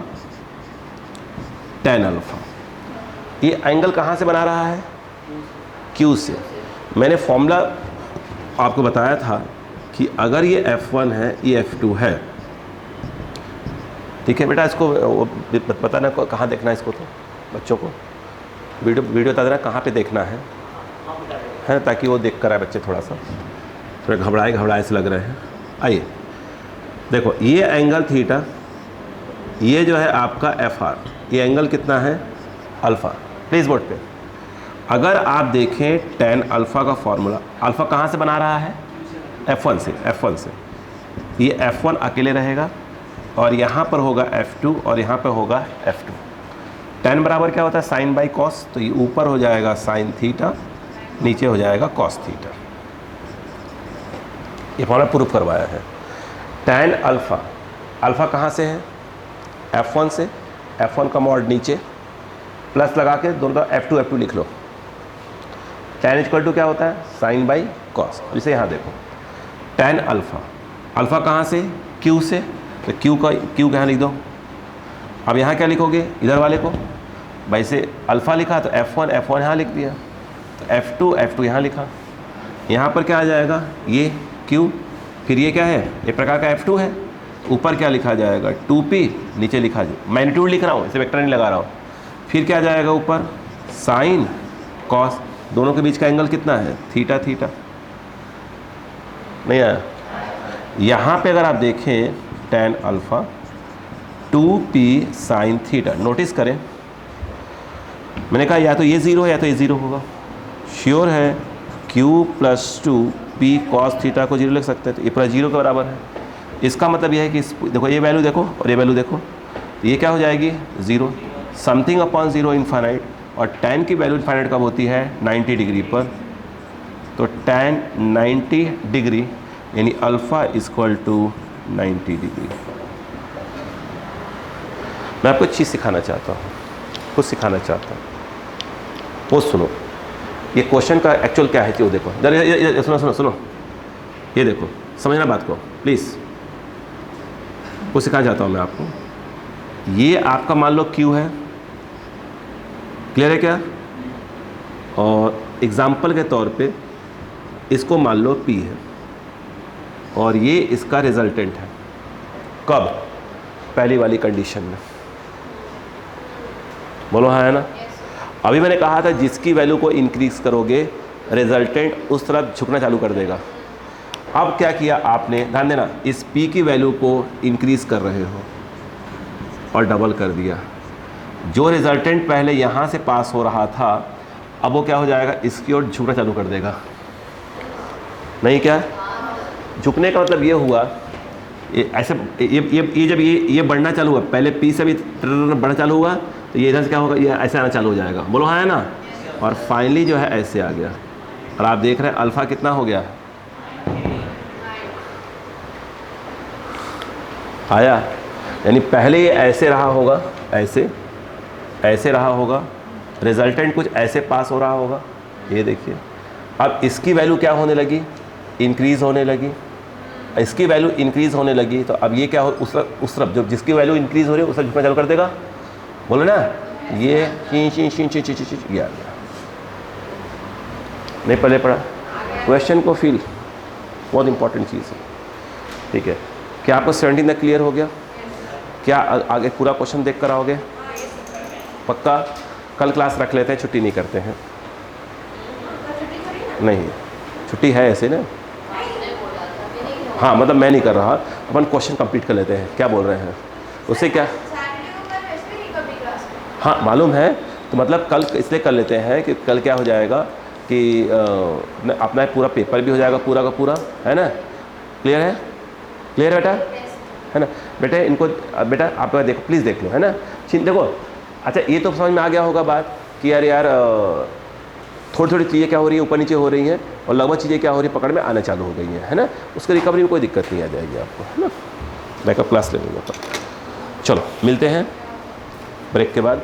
tan अल्फा, ये एंगल कहाँ से बना रहा है, Q से। मैंने फॉर्मूला आपको बताया था कि अगर ये F1 है, ये F2 है, ठीक है बेटा, इसको बताना कहाँ देखना है, इसको तो बच्चों को वीडियो बता देना कहाँ पे देखना है, ताकि वो देख कर आए बच्चे, थोड़ा घबराए से लग रहे हैं। आइए देखो, ये एंगल थीटा, ये जो है आपका FR, ये एंगल कितना है अल्फ़ा, प्लीज़ बोर्ड पे। अगर आप देखें tan अल्फ़ा का फॉर्मूला, अल्फ़ा कहाँ से बना रहा है, F1 से, ये F1 अकेले रहेगा और यहाँ पर होगा F2 और यहाँ पर होगा F2। tan बराबर क्या होता है, साइन बाई कॉस, तो ये ऊपर हो जाएगा साइन थीटा, नीचे हो जाएगा कॉस थीटा। ये फॉर्मूला प्रूफ करवाया है। tan अल्फ़ा, अल्फ़ा कहाँ से है, F1 से, F1 का मॉड नीचे, प्लस लगा के दोनों तरफ F2 लिख लो। tan इक्वल टू क्या होता है, साइन बाई कॉस। इसे यहाँ देखो, tan अल्फ़ा, अल्फ़ा कहाँ से, Q से, तो Q यहाँ लिख दो। अब यहाँ क्या लिखोगे, इधर वाले को, भाई से अल्फ़ा लिखा तो F1 यहाँ लिख दिया, तो F2 यहाँ लिखा। यहाँ पर क्या आ जाएगा, ये Q, फिर ये क्या है, एक प्रकार का F2 है, ऊपर क्या लिखा जाएगा 2p, नीचे लिखा जाए, मैग्नीट्यूड लिख रहा हूँ, इसे वेक्टर नहीं लगा रहा हूँ। फिर क्या जाएगा ऊपर, साइन कॉस, दोनों के बीच का एंगल कितना है, थीटा। नहीं आया। यहाँ पे अगर आप देखें tan alpha 2p sine theta, notice करें मैंने कहा या तो ये 0 है या तो ये 0 होगा। श्योर है q + 2p cos थीटा को 0 लिख सकते हैं, तो ये पूरा 0 के बराबर है। इसका मतलब यह है कि देखो ये वैल्यू देखो और ये वैल्यू देखो, तो ये क्या हो जाएगी 0, समथिंग अपॉन 0 इन्फाइनाइट, और tan की वैल्यू इन्फाइनाइट कब होती है, 90 डिग्री पर। तो tan 90 डिग्री यानी अल्फ़ा इक्वल टू 90 डिग्री। मैं आपको एक चीज़ सिखाना चाहता हूँ, कुछ सिखाना चाहता हूँ, वो सुनो। ये क्वेश्चन का एक्चुअल क्या है, वो देखो जरा, सुनो, ये देखो, समझना बात को प्लीज़। वो सिखाना चाहता हूँ मैं आपको। ये आपका मान लो Q है, क्लियर है क्या, और एग्जाम्पल के तौर पे इसको मान लो P है, और ये इसका रिजल्टेंट है। कब, पहली वाली कंडीशन में, बोलो हाँ है ना। अभी मैंने कहा था जिसकी वैल्यू को इंक्रीज करोगे रिजल्टेंट उस तरफ झुकना चालू कर देगा। अब क्या किया आपने, ध्यान देना, इस P की वैल्यू को इंक्रीज कर रहे हो और डबल कर दिया। जो रिजल्टेंट पहले यहाँ से पास हो रहा था अब वो क्या हो जाएगा, इसकी ओर झुकना चालू कर देगा। नहीं क्या, झुकने का मतलब ये हुआ, ये ऐसे ये जब ये बढ़ना चालू हुआ, पहले P से भी बढ़ना चालू हुआ, तो ये इधर से क्या होगा, ये ऐसे आना चालू हो जाएगा। बोलो हाँ है ना। और फाइनली जो है ऐसे आ गया, और आप देख रहे हैं अल्फ़ा कितना हो गया, आया। यानी पहले ये ऐसे रहा होगा, ऐसे रहा होगा, रिजल्टेंट कुछ ऐसे पास हो रहा होगा, ये देखिए। अब इसकी वैल्यू क्या होने लगी, इंक्रीज़ होने लगी, इसकी वैल्यू इंक्रीज़ होने लगी, तो अब ये क्या हो, उस तरफ जो जिसकी वैल्यू इंक्रीज़ हो रही है उस तरफ झुकना चालू कर देगा। बोलो ना, ये ये आ गया। नहीं पहले पढ़ा, क्वेश्चन को फील, बहुत इंपॉर्टेंट चीज़ है, ठीक है। क्या आपको 17 तक क्लियर हो गया? क्या आगे पूरा क्वेश्चन देख कर आओगे? पक्का? कल क्लास रख लेते हैं, छुट्टी नहीं करते हैं। नहीं, छुट्टी है ऐसे ना, हाँ मतलब मैं नहीं कर रहा, अपन क्वेश्चन कंप्लीट कर लेते हैं। क्या बोल रहे हैं, उससे क्या, हाँ मालूम है, तो मतलब कल इसलिए कर लेते हैं कि कल क्या हो जाएगा कि अपना पूरा पेपर भी हो जाएगा पूरा का पूरा, है ना। क्लियर है, क्लियर बेटा, है ना। बेटे इनको, बेटा आप देखो प्लीज़ देख लो, है ना। देखो अच्छा, ये तो समझ में आ गया होगा बात कि यार थोड़ी थोड़ी चीज़ें क्या हो रही है, ऊपर नीचे हो रही हैं, और लगभग चीज़ें क्या हो रही है, पकड़ में आना चालू हो गई हैं, है ना। उसके रिकवरी में कोई दिक्कत नहीं आ जाएगी आपको, है ना। बैकअप क्लास ले लूँगा। चलो मिलते हैं ब्रेक के बाद।